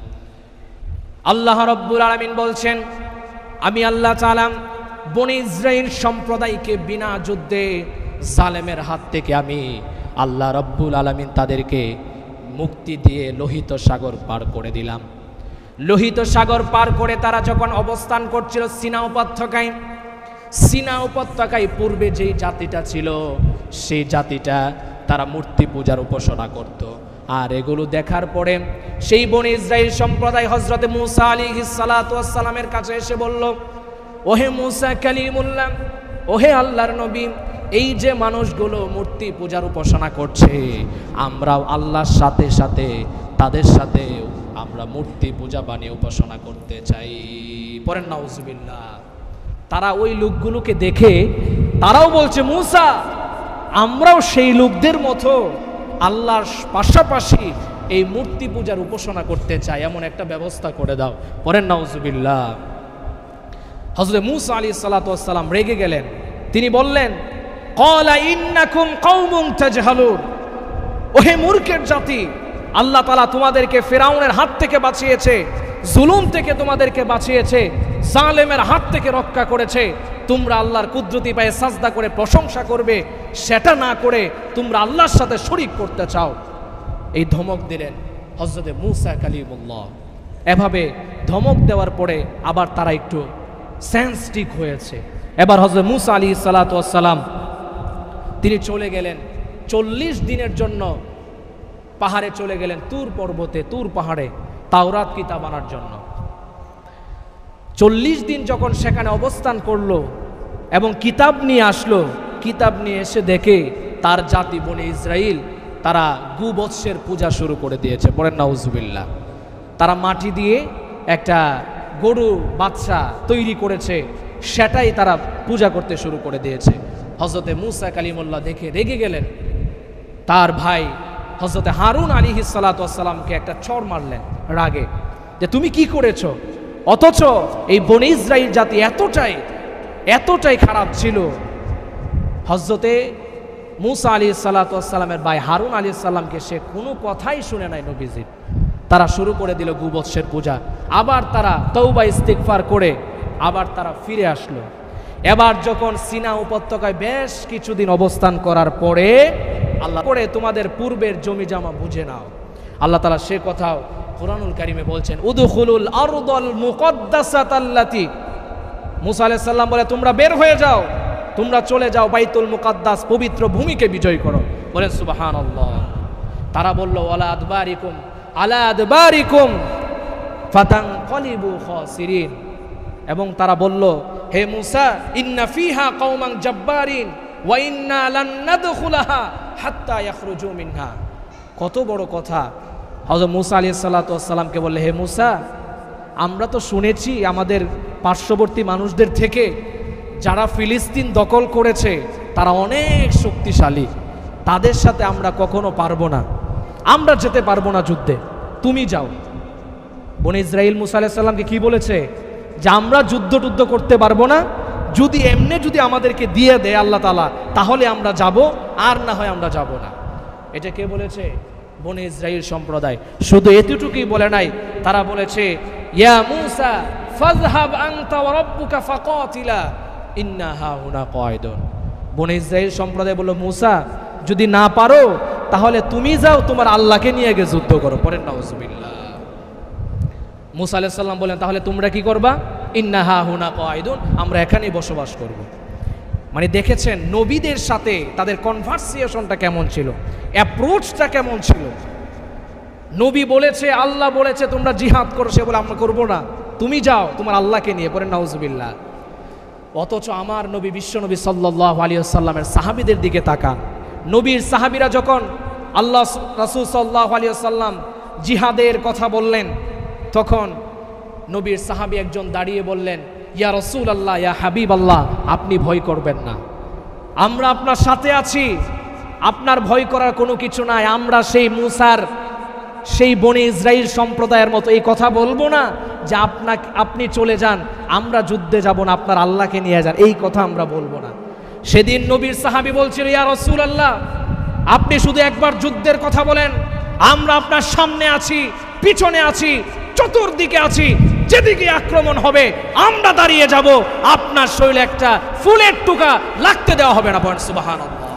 আল্লাহ রাব্বুল আলামিন বলছেন, আমি আল্লাহ তাআলা বনি ইসরাইল সম্প্রদায়কে বিনা যুদ্ধে জালেমের হাত থেকে আমি আল্লাহ রাব্বুল আলামিন তাদেরকে মুক্তি দিয়ে লোহিত সাগর পার করে দিলাম। লোহিত সাগর পার করে তারা যখন অবস্থান করছিল সিনা উপত্যকায়, সিনা উপত্যকায় পূর্বে যেই জাতিটা ছিল সেই জাতিটা তারা মূর্তি পূজার উপাসনা করত। আর এগুলো দেখার পরে সেই বনি ইসরাইল সম্প্রদায় হযরতে মূসা আলাইহিস সালাতু ওয়াস সালামের কাছে এসে বলল, ওহে মূসা কালিমুল্লাহ, ওহে আল্লাহর নবী, এই যে মানুষগুলো মূর্তি পূজার উপাসনা করছে, আমরাও আল্লাহর সাথে সাথে তাদের সাথে আমরা মূর্তি পূজা বানিয়ে উপাসনা করতে চাই। পড়েন নাউজুবিল্লাহ। তারা ওই লোকগুলোকে দেখে তারাও বলছে, মূসা আমরাও সেই লোকদের মতো আল্লাহর পাশাপাশি এই মূর্তি পূজার উপাসনা করতে চাই, এমন একটা ব্যবস্থা করে দাও। পড়েন নাউজুবিল্লাহ। হযরত মূসা আলাইহিস সালাতু ওয়াস সালাম রেগে গেলেন। তিনি বললেন, ক্বালা ইন্নাকুম কওমুন তাজহালুন, ওহে মূর্খের জাতি, আল্লাহ তাআলা তোমাদেরকে ফিরআউনের হাত থেকে বাঁচিয়েছে, জুলুম থেকে তোমাদেরকে বাঁচিয়েছে, জালেমের হাত থেকে রক্ষা করেছে। তোমরা আল্লাহর কুদরতি পায়ে সাজদা করে প্রশংসা করবে, সেটা না করে তোমরা আল্লাহর সাথে শরীক করতে চাও। এই ধমক দিলেন হযরত মূসা কালিমুল্লাহ। এভাবে ধমক দেওয়ার পরে আবার তারা একটু সেন্সটিভ হয়েছে। এবার হযরত মূসা আলাইহিস সালাতু ওয়াস সালাম তিনি চলে গেলেন 40 দিনের জন্য পাহাড়ে চলে গেলেন, তুর পর্বতে, তুর পাহাড়ে তাওরাত কিতাব আনার জন্য। 40 দিন যখন সেখানে অবস্থান করলো এবং কিতাব নিয়ে আসলো, কিতাব নিয়ে এসে দেখে তার জাতি বনে ইসরাইল তারা গোবৎসের পূজা শুরু করে দিয়েছে। পড়েন নাউজুবিল্লাহ। তারা মাটি দিয়ে একটা গরু বাচ্চা তৈরি করেছে, সেটাই তারা পূজা করতে শুরু করে দিয়েছে। হযরতে মূসা কালিমুল্লাহ দেখে রেগে গেলেন। তার ভাই হযরতে হারুন আলাইহিস সালাতু ওয়াস সালামকে একটা চড় মারলেন রাগে, যে তুমি কি করেছো? অথচ এই বনি ইসরাইল জাতি এতটাই খারাপ ছিল। হযরতে মূসা আলাইহিস সালাতু ওয়াস সালামের ভাই হারুন আলাইহিস সালামকে সে কোনো কথাই শুনে নাই নবীজির। তারা শুরু করে দিল গোবৎসের পূজা। আবার তারা তওবা ইস্তিগফার করে আবার তারা ফিরে আসলো। এবার যখন সিনা উপত্যকায় বেশ কিছুদিন অবস্থান করার পরে আল্লাহ করে তোমাদের পূর্বের জমি জমা বুঝে নাও। আল্লাহ তাআলা সে কথাও কুরআনুল কারীমে বলছেন, উদখুলুল আরদাল মুকদ্দাসাতাল্লাতি। মূসা আলাইহিস সালাম বলে, তোমরা বের হয়ে যাও, তোমরা চলে যাও বাইতুল মুকদ্দাস, পবিত্র ভূমিকে বিজয় করো। বলেন সুবহানাল্লাহ। তারা বলল, ওয়ালা আদবারিকুম আলা আদবারিকুম ফাতানকালিবু খাসিরিন। এবং তারা বলল, হে মূসা, ইন্না ফিহা কওমান জাব্বারিন ওয়া ইন্না লান নাদখুলাহা হাত্তা ইয়াখরুজু মিনহা। কত বড় কথা। হযরত মূসা আলাইহিস সালাতু ওয়াস সালামকে বললে, হে মূসা, আমরা তো শুনেছি আমাদের পার্শ্ববর্তী মানুষদের থেকে যারা ফিলিস্তিন দখল করেছে তারা অনেক শক্তিশালী, তাদের সাথে আমরা কখনো পারবো না, আমরা যেতে পারবো না যুদ্ধে, তুমি যাও। বনি ইসরাইল মুসা আলাইহিস সালামকে কি বলেছে যে আমরা যুদ্ধ করতে পারবো না, যদি এমনি যদি আমাদেরকে দিয়ে দেয় আল্লাহ তাআলা তাহলে আমরা যাব, আর না হয় আমরা যাব না। এটা কে বলেছে? বনি ইসরাইল সম্প্রদায়। শুধু এতটুকুই বলে নাই, তারা বলেছে ইয়া মূসা ফাযহাব আনতা ওয়া রাব্বুকা ফাকাতিলা ইন্না হাহুনা কায়িদুন। বনি ইসরাইল সম্প্রদায় বলল, মূসা যদি না পারো তাহলে তুমি যাও, তোমার আল্লাহকে নিয়ে গিয়ে যুদ্ধ করো। পড়েন নাউজুবিল্লাহ। মূসা আলাইহিস সালাম বলেন, তাহলে তোমরা কি করবা? ইন্না হাহুনা কায়িদুন, আমরা এখানেই বসবাস করব। মানে দেখেছেন নবীদের সাথে তাদের কনভারসেশনটা কেমন ছিল, অ্যাপ্রোচটা কেমন ছিল। নবী বলেছে, আল্লাহ বলেছে তোমরা জিহাদ করো, সে বলে আমরা করবো না, তুমি যাও তোমার আল্লাহকে নিয়ে। পড়েন নাউজুবিল্লাহ। অথচ আমার নবী বিশ্বনবী সাল্লাল্লাহু আলাইহি ওয়াসাল্লামের সাহাবীদের দিকে তাকান। নবীর সাহাবীরা যখন আল্লাহ রাসূল সাল্লাল্লাহু আলাইহি ওয়াসাল্লাম জিহাদের কথা বললেন, তখন নবীর সাহাবী একজন দাঁড়িয়ে বললেন, ইয়া রাসূলুল্লাহ, ইয়া হাবিবাল্লাহ, আপনি ভয় করবেন না, আমরা আপনার সাথে আছি, আপনার ভয় করার কোনো কিছু নাই। আমরা সেই মূসার, সেই বনি ইসরাইল সম্প্রদায়ের মতো এই কথা বলবো না যে আপনি চলে যান, আমরা যুদ্ধে যাব না, আপনার আল্লাহকে নিয়ে যান, এই কথা আমরা বলবো না। সেদিন নবীর সাহাবী বলছিল, ইয়া রাসূলুল্লাহ, আপনি শুধু একবার যুদ্ধের কথা বলেন, আমরা আপনার সামনে আছি, পিছনে আছি, চতুর্দিকে আছি, যেদিকে আক্রমণ হবে আমরা দাঁড়িয়ে যাব, আপনার শরীরে একটা ফুলের টুকা লাগতে দেওয়া হবে না। বলেন সুবহানাল্লাহ।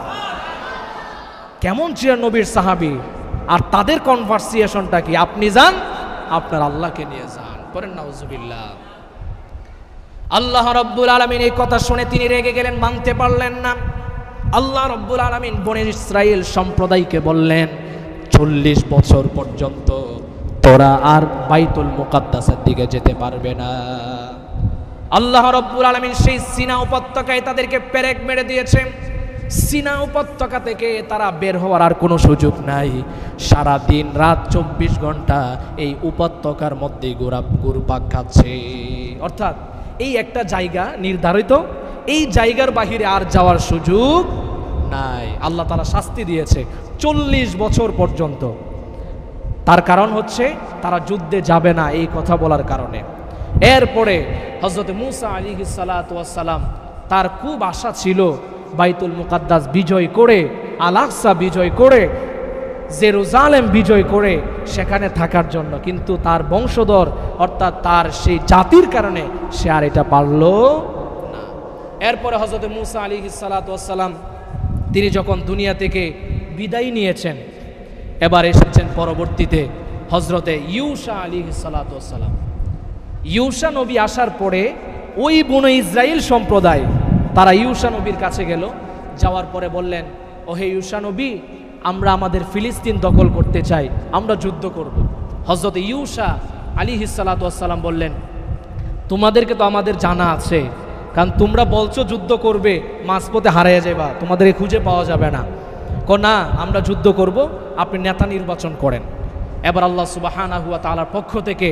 কেমন ছিলেন নবীর সাহাবী, আর তাদের কনভারসেশনটা কি? আপনি যান, আপনার আল্লাহকে নিয়ে যান। করেন নাউজুবিল্লাহ। আল্লাহ রাব্বুল আলামিন এই কথা শুনে তিনি রেগে গেলেন, মানতে পারলেন না। আল্লাহ রাব্বুল আলামিন বনি ইসরাইল সম্প্রদায়কে বললেন, 40 বছর পর্যন্ত তোরা আর বাইতুল মুকাদ্দাসের দিকে যেতে পারবে না। আল্লাহ রাব্বুল আলামিন সেই সিনা উপত্যকায় তাদেরকে পেরেক মেরে দিয়েছে। সিনা উপত্যকা থেকে তারা বের হওয়ার আর কোনো সুযোগ নাই। সারা দিন রাত 24 ঘন্টা এই উপত্যকার মধ্যে ঘুরপাক খাচ্ছে। অর্থাৎ এই একটা জায়গা নির্ধারিত, এই জায়গার বাহিরে আর যাওয়ার সুযোগ নাই। আল্লাহ তাআলা শাস্তি দিয়েছে 40 বছর পর্যন্ত। তার কারণ হচ্ছে তারা যুদ্ধে যাবে না এই কথা বলার কারণে। এরপরে হযরত মূসা আলাইহিস সালাতু ওয়াস সালাম, তার খুব আশা ছিল বাইতুল মুকাদ্দাস বিজয় করে, আল আকসা বিজয় করে, জেরুজালেম বিজয় করে সেখানে থাকার জন্য, কিন্তু তার বংশধর অর্থাৎ তার সেই জাতির কারণে সে আর এটা পারল না। এরপরে হযরত মূসা আলাইহিস সালাতু ওয়াস সালাম তিনি যখন দুনিয়া থেকে বিদায় নিয়েছেন, এবার এসেছেন পরবর্তীতে হযরতে ইউসা আলাইহিস সালাতু ওয়াস সালাম। ইউসা নবী আসার পরে ওই বনি ইসরাইল সম্প্রদায় তারা ইউসা নবীর কাছে গেল, যাওয়ার পরে বললেন, ও হে ইউসা নবী, আমরা আমাদের ফিলিস্তিন দখল করতে চাই, আমরা যুদ্ধ করব। হযরত ইউসা আলাইহিস সালাতু ওয়াস সালাম বললেন, তোমাদেরকে তো আমাদের জানা আছে, কারণ তোমরা বলছো যুদ্ধ করবে, মাঝপথে হারিয়ে যাবা, তোমাদেরকে খুঁজে পাওয়া যাবে না। না, আমরা যুদ্ধ করব, আপনি নেতা নির্বাচন করেন। এবার আল্লাহ সুবহানাহু ওয়া তাআলার পক্ষ থেকে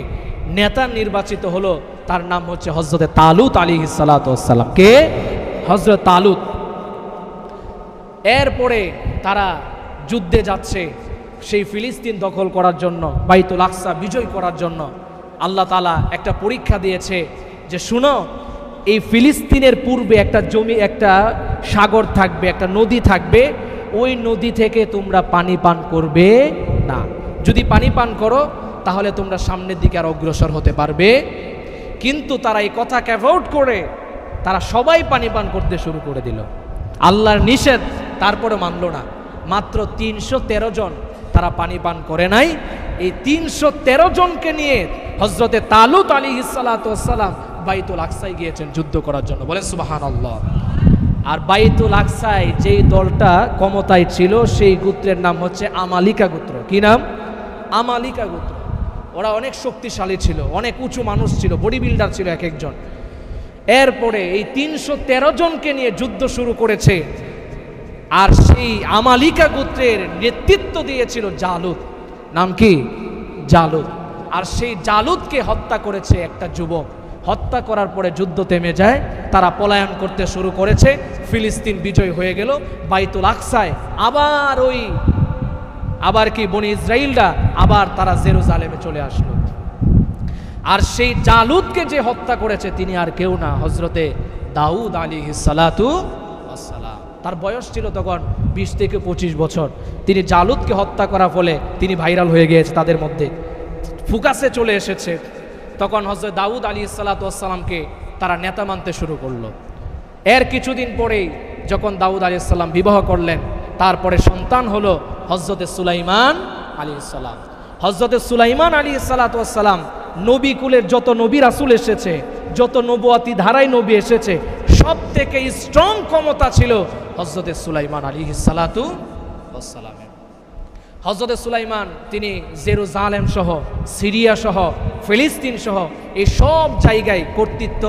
নেতা নির্বাচিত হলো, তার নাম হচ্ছে হযরতে তালুত আলাইহিস সালাতু ওয়াস সালাম। কে? হযরত তালুত। এরপরে তারা যুদ্ধে যাচ্ছে সেই ফিলিস্তিন দখল করার জন্য, বাইতুল আকসা বিজয় করার জন্য। আল্লাহ তাআলা একটা পরীক্ষা দিয়েছে যে শুনো, এই ফিলিস্তিনের পূর্বে একটা জমি, একটা সাগর থাকবে, একটা নদী থাকবে, ওই নদী থেকে তোমরা পানি পান করবে না। যদি পানি পান করো তাহলে তোমরা সামনের দিকে আর অগ্রসর হতে পারবে। কিন্তু তারা এই কথা অ্যাভয়েড করে তারা সবাই পানি পান করতে শুরু করে দিল। আল্লাহর নিষেধ তারপরে মানল না। মাত্র 313 জন তারা পানি পান করে নাই। এই 313 জনকে নিয়ে হযরতে তালুত আলাইহিস সালাতু ওয়াস সালাম বাইতুল আকসায় গিয়েছেন যুদ্ধ করার জন্য। বলেন সুবহানাল্লাহ। আর বাইতুল আকসায় যেই দলটা ক্ষমতায় ছিল সেই গোত্রের নাম হচ্ছে আমালিকা গোত্র। কি নাম? আমালিকা গোত্র। ওরা অনেক শক্তিশালী ছিল, অনেক উঁচু মানুষ ছিল, বডি বিল্ডার ছিল এক একজন। এরপরে এই 313 জনকে নিয়ে যুদ্ধ শুরু করেছে। আর সেই আমালিকা গোত্রের নেতৃত্ব দিয়েছিল জালুত। নাম কি? জালুত। আর সেই জালুতকে হত্যা করেছে একটা যুবক হত্যা করার পরে যুদ্ধ থেমে যায়, তারা পলায়ন করতে শুরু করেছে, ফিলিস্তিন বিজয় হয়ে গেল, বাইতুল আকসায় আবার কি বনি ইসরাইলরা আবার তারা জেরুজালেমে চলে আসলো। আর সেই জালুতকে যে হত্যা করেছে তিনি আর কেউ না, হযরতে দাউদ আলাইহিস সালাতু ওয়াস সালাম। তার বয়স ছিল তখন 20 থেকে 25 বছর। তিনি জালুতকে হত্যা করার ফলে তিনি ভাইরাল হয়ে গিয়েছে, তাদের মধ্যে ফোকাসে চলে এসেছে। তখন হযরত দাউদ আলাইহিস সালাতু ওয়াস সালামকে তারা নেতা মানতে শুরু করলো। এর কিছুদিন পরেই যখন দাউদ আলাইহিস সালাম বিবাহ করলেন, তারপরে সন্তান হলো হযরতে সুলাইমান আলাইহিস সালাম। হযরতে সুলাইমান আলাইহিস সালাতু ওয়াস সালাম নবী কুলের যত নবী রাসূল এসেছে, যত নবুয়াতি ধারায় নবী এসেছে, সব থেকে স্ট্রং ক্ষমতা ছিল হযরতে সুলাইমান আলাইহিস সালাতু ওয়াস সালামের। হযরতে সুলাইমান তিনি জেরুজালেম সহ, সিরিয়া সহ, ফিলিস্তিন সহ এই সব জায়গায় কর্তৃত্ব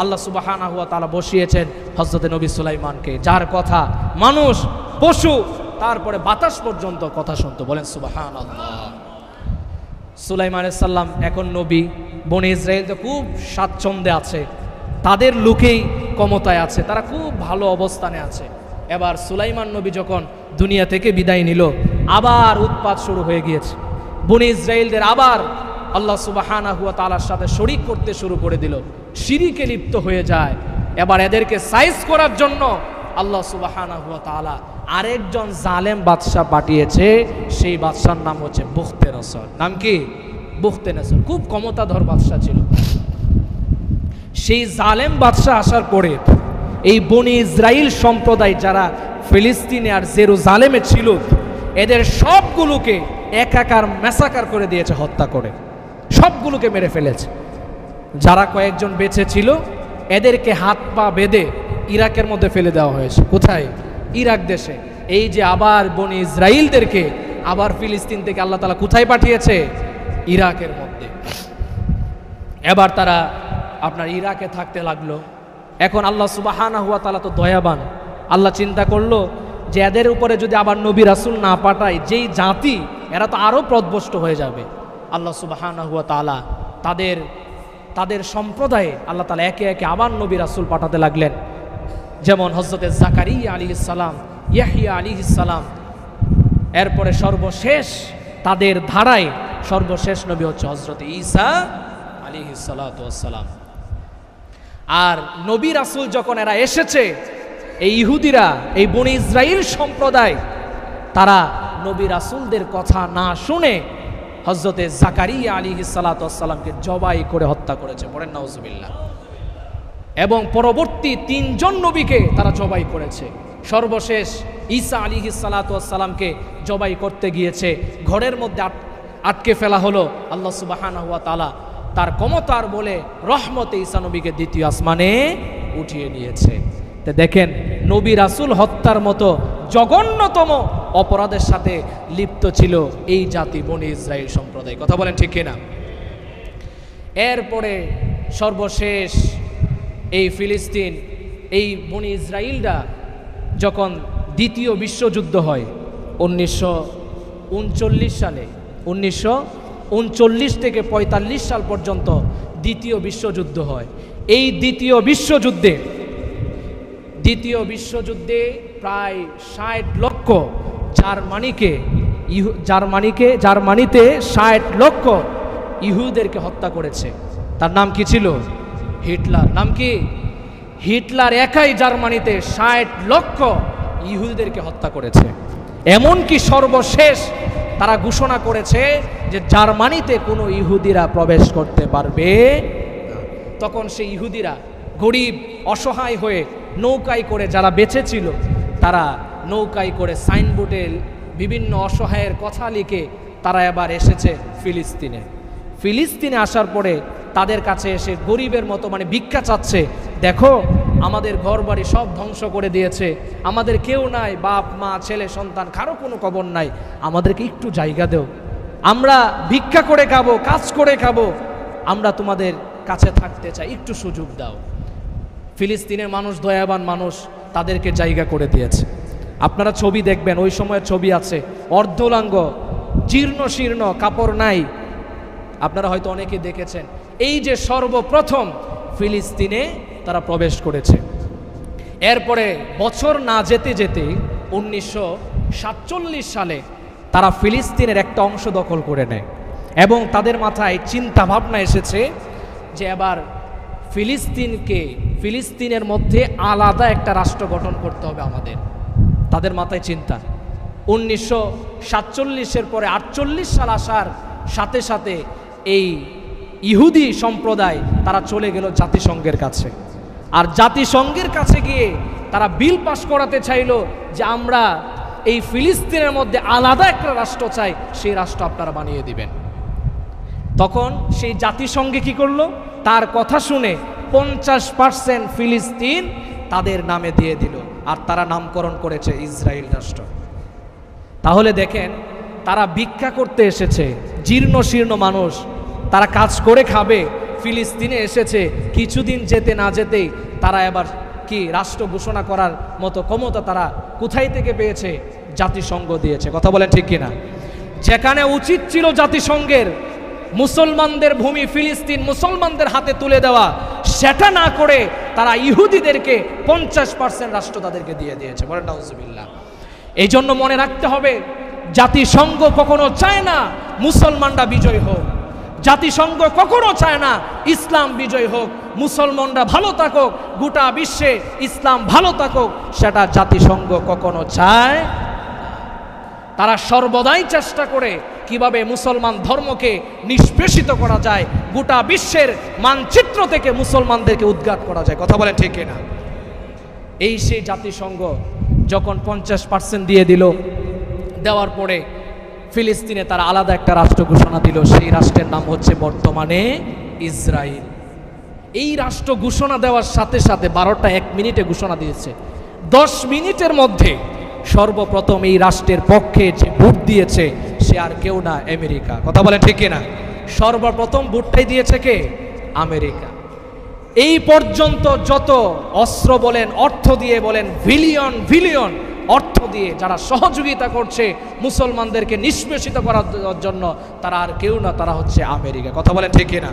আল্লাহ সুবহানাহু ওয়া তাআলা বসিয়েছেন হযরতে নবী সুলাইমানকে, যার কথা মানুষ, পশু, তারপরে বাতাস পর্যন্ত কথা শুনতো। বলেন সুবহানাল্লাহ। সুলাইমান আলাইহিস সালাম এখন নবী, বনি ইসরাইল তো খুব স্বাচ্ছন্দ্যে আছে, তাদের লোকেই ক্ষমতায় আছে, তারা খুব ভালো অবস্থানে আছে। এবার সুলাইমান নবী যখন দুনিয়া থেকে বিদায় নিল, আবার উৎপাত শুরু হয়ে গিয়েছে। বনি ইসরাইলদের আবার আল্লাহ সুবহানাহু ওয়া তাআলার সাথে শরীক করতে শুরু করে দিল, শিরিকে লিপ্ত হয়ে যায়। এবার এদেরকে সাইজ করার জন্য আল্লাহ সুবহানাহু ওয়া তাআলা আরেকজন জালেম বাদশা পাঠিয়েছে, সেই বাদশার নাম হচ্ছে বুখতে নসর। নাম কি? বুখতে নসর। খুব ক্ষমতাধর বাদশা ছিল। সেই জালেম বাদশা আসার পরে এই বনি ইসরাইল সম্প্রদায় যারা ফিলিস্তিনে আর জেরুজালেমে ছিল, এদের সবগুলোকে একাকার মেসাকার করে দিয়েছে, হত্যা করে সবগুলোকে মেরে ফেলেছে। যারা কয়েকজন বেঁচে ছিল এদেরকে হাত পা বেঁধে ইরাকের মধ্যে ফেলে দেওয়া হয়েছে। কোথায়? ইরাক দেশে। এই যে আবার বনি ইসরাইলদেরকে আবার ফিলিস্তিন থেকে আল্লাহ তাআলা কোথায় পাঠিয়েছে? ইরাকের মধ্যে। এবার তারা আপনার ইরাকে থাকতে লাগলো। এখন আল্লাহ সুবহানাহু ওয়া তাআলা তো দয়াবান, আল্লাহ চিন্তা করলো যে এদের উপরে যদি আবার নবী রাসূল না পাঠায়, যেই জাতি, এরা তো আরও পথভ্রষ্ট হয়ে যাবে। আল্লাহ সুবহানাহু ওয়া তাআলা তাদের সম্প্রদায়ে আল্লাহ তাআলা একে একে আবার নবী রাসূল পাঠাতে লাগলেন। যেমন হযরতে জাকারিয়া আলাইহিস সালাম, ইয়াহইয়া আলাইহিস সালাম, এরপরে সর্বশেষ তাদের ধারায় সর্বশেষ নবী হচ্ছে হযরতে ঈসা আলাইহিস সালাতু ওয়াস সালাম। আর নবী রাসূল যখন এরা এসেছে, এই ইহুদিরা, এই বনি ইসরাইল সম্প্রদায়, তারা নবী রাসূলদের কথা না শুনে হযরতে জাকারিয়া আলাইহিস সালাতু ওয়াস সালামকে জবাই করে হত্যা করেছে। পড়েন নাউজুবিল্লাহ। এবং পরবর্তী 3 জন নবীকে তারা জবাই করেছে। সর্বশেষ ঈসা আলাইহিস সালাতু ওয়াস সালামকে জবাই করতে গিয়েছে, ঘরের মধ্যে আটকে ফেলা হলো। আল্লাহ সুবহানাহু ওয়া তাআলা তার ক্ষমতার বলে রহমতে ঈসা নবীকে দ্বিতীয় আসমানে উঠিয়ে নিয়েছে। তো দেখেন, নবী রাসূল হত্যার মতো জঘন্যতম অপরাধের সাথে লিপ্ত ছিল এই জাতি, বনি ইসরাইল সম্প্রদায়। কথা বলেন ঠিক কিনা? এরপরে সর্বশেষ এই ফিলিস্তিন, এই বনি ইসরাইলরা যখন দ্বিতীয় বিশ্বযুদ্ধ হয় 1939 সালে, 1939 থেকে 45 সাল পর্যন্ত দ্বিতীয় বিশ্বযুদ্ধ হয়। এই দ্বিতীয় বিশ্বযুদ্ধে প্রায় 60 লক্ষ জার্মানিতে 60 লক্ষ ইহুদেরকে হত্যা করেছে। তার নাম কি ছিল? হিটলার। নাম কি? হিটলার একাই জার্মানিতে 60 লক্ষ ইহুদিদেরকে হত্যা করেছে। এমনকি সর্বশেষ তারা ঘোষণা করেছে যে জার্মানিতে কোনো ইহুদিরা প্রবেশ করতে পারবে না। তখন সেই ইহুদিরা গরিব অসহায় হয়ে নৌকায় করে, যারা বেঁচে ছিল তারা নৌকায় করে সাইনবোর্ডে বিভিন্ন অসহায়ের কথা লিখে তারা এবার এসেছে ফিলিস্তিনে আসার পরে তাদের কাছে এসে গরিবের মতো ভিক্ষা চাচ্ছে, দেখো আমাদের ঘর বাড়ি সব ধ্বংস করে দিয়েছে, আমাদের কেউ নাই, বাপ মা ছেলে সন্তান কারো কোনো খবর নাই, আমাদেরকে একটু জায়গা দাও, আমরা ভিক্ষা করে খাবো, কাজ করে খাবো, আমরা তোমাদের কাছে থাকতে চাই, একটু সুযোগ দাও। ফিলিস্তিনের মানুষ দয়াবান মানুষ, তাদেরকে জায়গা করে দিয়েছে। আপনারা ছবি দেখবেন, ওই সময়ের ছবি আছে, অর্ধলাঙ্গ, জীর্ণ শীর্ণ, কাপড় নাই। আপনারা হয়তো অনেকে দেখেছেন। এই যে সর্বপ্রথম ফিলিস্তিনে তারা প্রবেশ করেছে। এরপরে বছর না যেতে যেতে 1947 সালে তারা ফিলিস্তিনের একটা অংশ দখল করে নেয় এবং তাদের মাথায় চিন্তা ভাবনা এসেছে যে এবার ফিলিস্তিনের মধ্যে আলাদা একটা রাষ্ট্র গঠন করতে হবে আমাদের। তাদের মাথায় চিন্তা 1947-এর পরে 48 সাল আসার সাথে সাথে এই ইহুদি সম্প্রদায় তারা চলে গেল জাতিসংঘের কাছে। আর জাতিসংঘের কাছে গিয়ে তারা বিল পাস করাতে চাইল যে আমরা এই ফিলিস্তিনের মধ্যে আলাদা একটা রাষ্ট্র চাই, সেই রাষ্ট্র আপনারা বানিয়ে দিবেন। তখন সেই জাতিসংঘে কি করলো, তার কথা শুনে 50% ফিলিস্তিন তাদের নামে দিয়ে দিল আর তারা নামকরণ করেছে ইসরায়েল রাষ্ট্র। তাহলে দেখেন তারা ভিক্ষা করতে এসেছে, জীর্ণ শীর্ণ মানুষ, তারা কাজ করে খাবে, ফিলিস্তিনে এসেছে, কিছুদিন যেতে না যেতেই তারা এবার কি রাষ্ট্র ঘোষণা করার মতো ক্ষমতা তারা কোথায় থেকে পেয়েছে? জাতিসংঘ দিয়েছে। কথা বলেন ঠিক কিনা? যেখানে উচিত ছিল জাতিসংঘের মুসলমানদের ভূমি ফিলিস্তিন মুসলমানদের হাতে তুলে দেওয়া, সেটা না করে তারা ইহুদিদেরকে 50% রাষ্ট্র তাদেরকে দিয়ে দিয়েছে। বলেন নাউজুবিল্লাহ। এই জন্য মনে রাখতে হবে, জাতিসংঘ কখনো চায় না মুসলমানরা বিজয় হোক, জাতিসংঘ কখনো চায় না ইসলাম বিজয় হোক, মুসলমানরা ভালো থাকুক, গোটা বিশ্বে ইসলাম ভালো থাকুক, সেটা জাতিসংঘ কখনো চায়। তারা সর্বদাই চেষ্টা করে কিভাবে মুসলমান ধর্মকে নিষ্পেষিত করা যায়, গোটা বিশ্বের মানচিত্র থেকে মুসলমানদেরকে উৎখাত করা যায়। কথা বলেন ঠিক কিনা? এই সেই জাতিসংঘ যখন 50% দিয়ে দিল, দেওয়ার পরে ফিলিস্তিনে তারা আলাদা একটা রাষ্ট্র ঘোষণা দিল। সেই রাষ্ট্রের নাম হচ্ছে বর্তমানে ইসরায়েল। এই রাষ্ট্র ঘোষণা দেওয়ার সাথে সাথে 12টা 1 মিনিটে ঘোষণা দিয়েছে। 10 মিনিটের মধ্যে সর্বপ্রথম এই রাষ্ট্রের পক্ষে যে ভোট দিয়েছে সে আর কেউ না, আমেরিকা। কথা বলেন ঠিক কিনা? সর্বপ্রথম ভোটটাই দিয়েছে কে? আমেরিকা। এই পর্যন্ত যত অস্ত্র বলেন, অর্থ দিয়ে বলেন, বিলিয়ন বিলিয়ন অর্থ দিয়ে যারা সহযোগিতা করছে মুসলমানদেরকে নিষ্পেষিত করার জন্য, তারা আর কেউ না, তারা হচ্ছে আমেরিকা। কথা বলেন ঠিক কিনা?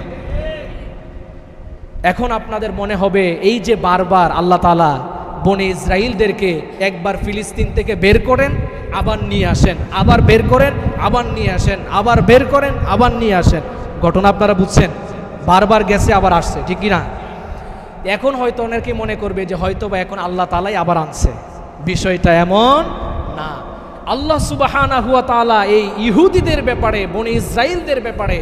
এখন আপনাদের মনে হবে এই যে বারবার আল্লাহ তাআলা বনে ইসরাইলদেরকে একবার ফিলিস্তিন থেকে বের করেন, আবার নিয়ে আসেন, আবার বের করেন, আবার নিয়ে আসেন, আবার বের করেন, আবার নিয়ে আসেন, ঘটনা আপনারা বুঝছেন? বারবার গেছে আবার আসছে, ঠিক কিনা? এখন হয়তো অনেকে মনে করবে যে হয়তো বা এখন আল্লাহ তাআলাই আবার আনছে। বিষয়টা এমন না। আল্লাহ সুবহানাহু ওয়া তাআলা এই ইহুদিদের ব্যাপারে, বনে ইসরাইলদের ব্যাপারে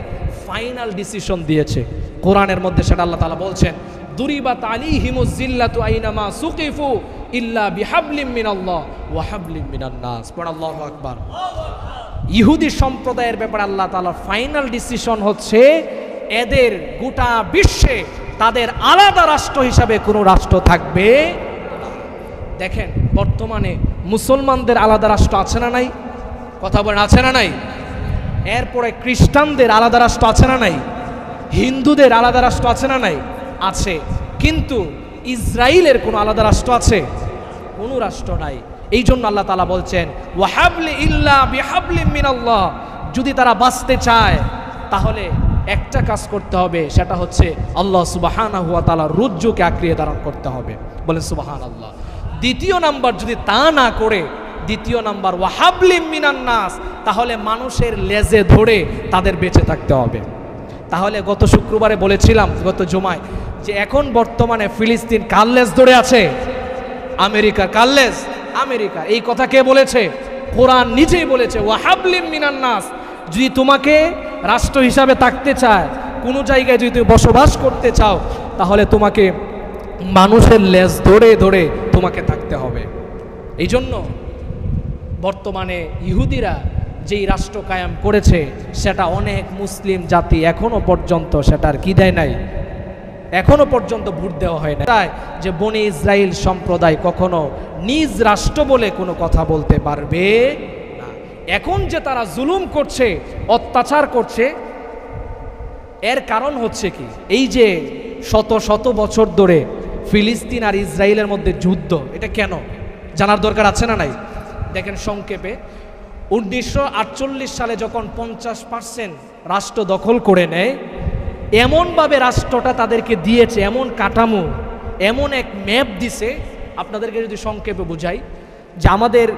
ফাইনাল ডিসিশন দিয়েছে কোরআনের মধ্যে। সেটা আল্লাহ তাআলা বলছেন, দুরিবাত আলাইহিমুজ জিল্লাতু আইনামা সুকিফু ইল্লা বিহাবলিম মিনাল্লাহ ওয়া হাবলিম মিনান নাস। পড় আল্লাহু আকবার। ইহুদি সম্প্রদায়ের ব্যাপারে আল্লাহ তাআলার ফাইনাল ডিসিশন হচ্ছে এদের গোটা বিশ্বে তাদের আলাদা রাষ্ট্র হিসাবে কোনো রাষ্ট্র থাকবে। দেখেন বর্তমানে মুসলমানদের আলাদা রাষ্ট্র আছে না নাই? কথা বলেন, আছে না নাই? এরপরে খ্রিস্টানদের আলাদা রাষ্ট্র আছে না নাই? হিন্দুদের আলাদা রাষ্ট্র আছে না নাই? আছে। কিন্তু ইসরায়েলের কোনো আলাদা রাষ্ট্র আছে? কোনো রাষ্ট্র নাই। এই জন্য আল্লাহ তাআলা বলছেন, ওয়াহাবলি ইল্লা বিহাবলিম মিনাল্লাহ। যদি তারা বাঁচতে চায় তাহলে একটা কাজ করতে হবে, সেটা হচ্ছে আল্লাহ সুবহানাহু ওয়া তাআলার রজ্জুকে আঁকড়িয়ে ধারণ করতে হবে। বলেন সুবহানাল্লাহ। দ্বিতীয় নাম্বার যদি তা না করে, দ্বিতীয় নাম্বার ওয়াহাবলিম মিনান নাস, তাহলে মানুষের লেজে ধরে তাদের বেঁচে থাকতে হবে। তাহলে গত শুক্রবারে বলেছিলাম, গত জুমায়, যে এখন বর্তমানে ফিলিস্তিন কার লেজ ধরে আছে? আমেরিকা। কার লেজ? আমেরিকা। এই কথা কে বলেছে? কোরআন নিজেই বলেছে, ওয়াহাবলিম মিনান নাস। যদি তোমাকে রাষ্ট্র হিসাবে থাকতে চায়, কোনো জায়গায় যদি তুমি বসবাস করতে চাও, তাহলে তোমাকে মানুষের লেজ ধরে ধরে তোমাকে থাকতে হবে। এই জন্য বর্তমানে ইহুদিরা যেই রাষ্ট্র কায়েম করেছে, সেটা অনেক মুসলিম জাতি এখনো পর্যন্ত সেটার কি দেয় নাই, এখনো পর্যন্ত ভোট দেওয়া হয় না। তাই যে বনে ইসরায়েল সম্প্রদায় কখনো নিজ রাষ্ট্র বলে কোনো কথা বলতে পারবে না। এখন যে তারা জুলুম করছে, অত্যাচার করছে, এর কারণ হচ্ছে কি? এই যে শত শত বছর ধরে ফিলিস্তিন আর ইসরায়েলের মধ্যে যুদ্ধ, এটা কেন জানার দরকার আছে না নাই? দেখেন সংক্ষেপে, 1948 সালে যখন 50% রাষ্ট্র দখল করে নেয়, এমনভাবে রাষ্ট্রটা তাদেরকে দিয়েছে, এমন কাঠামো, এমন এক ম্যাপ দিছে। আপনাদেরকে যদি সংক্ষেপে বুঝাই, যে আমাদের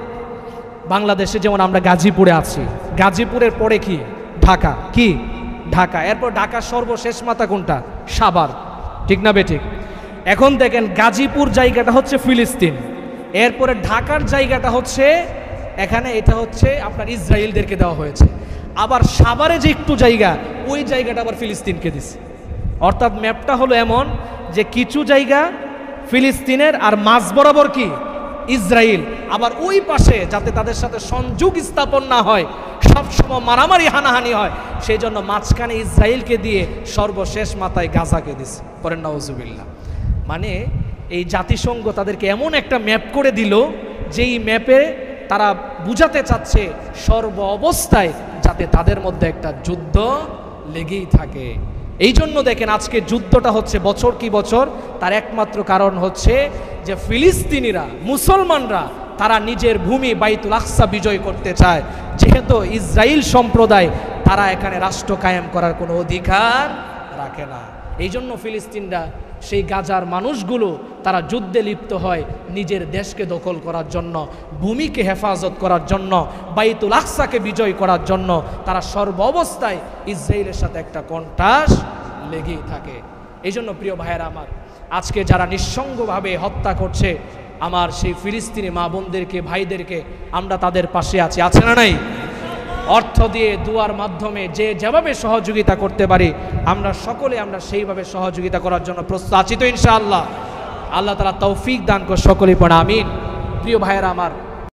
বাংলাদেশে যেমন আমরা গাজীপুরে আছি, গাজীপুরের পরে কি ঢাকা, কি ঢাকা, এরপর ঢাকার সর্বশেষ মাথা কোনটা, সাভার, ঠিক না বেঠিক? এখন দেখেন গাজীপুর জায়গাটা হচ্ছে ফিলিস্তিন, এরপরে ঢাকার জায়গাটা হচ্ছে এখানে, এটা হচ্ছে আপনার ইসরায়েলদেরকে দেওয়া হয়েছে। আবার সাভারে যে একটু জায়গা, ওই জায়গাটা আবার ফিলিস্তিনকে দিছে। অর্থাৎ ম্যাপটা হলো এমন যে কিছু জায়গা ফিলিস্তিনের আর মাঝ বরাবর কি ইসরায়েল, আবার ওই পাশে যাতে তাদের সাথে সংযোগ স্থাপন না হয়, সবসময় মারামারি হানাহানি হয়, সেই জন্য মাঝখানে ইসরায়েলকে দিয়ে সর্বশেষ মাথায় গাজাকে দিছে। করেন নাউজুবিল্লাহ। মানে এই জাতিসংঘ তাদেরকে এমন একটা ম্যাপ করে দিল, যেই ম্যাপে তারা বুঝাতে চাচ্ছে সর্ব অবস্থায় যাতে তাদের মধ্যে একটা যুদ্ধ লেগেই থাকে। এই জন্য দেখেন আজকে যুদ্ধটা হচ্ছে বছর কি বছর, তার একমাত্র কারণ হচ্ছে যে ফিলিস্তিনিরা, মুসলমানরা তারা নিজের ভূমি বাইতুল আকসা বিজয় করতে চায়, যেহেতু ইসরায়েল সম্প্রদায় তারা এখানে রাষ্ট্র কায়েম করার কোনো অধিকার রাখে না। এই জন্য ফিলিস্তিনরা, সেই গাজার মানুষগুলো তারা যুদ্ধে লিপ্ত হয় নিজের দেশকে দখল করার জন্য, ভূমিকে হেফাজত করার জন্য, বাইতুল আকসাকে বিজয় করার জন্য। তারা সর্ব অবস্থায় ইসরায়েলের সাথে একটা কন্টাস লেগেই থাকে। এই জন্য প্রিয় ভাইয়েরা আমার, আজকে যারা নিঃসঙ্গভাবে হত্যা করছে আমার সেই ফিলিস্তিনি মা বোনদেরকে, ভাইদেরকে, আমরা তাদের পাশে আছি, আছে না নাই? অর্থ দিয়ে, দুয়ার মাধ্যমে যে যেভাবে সহযোগিতা করতে পারি আমরা সকলে, আমরা সেইভাবে সহযোগিতা করার জন্য প্রস্তুত আছি তো ইনশাআল্লাহ। আল্লাহ তাআলা তৌফিক দান করে সকলেই পড়ে আমিন। প্রিয় ভাইয়েরা আমার,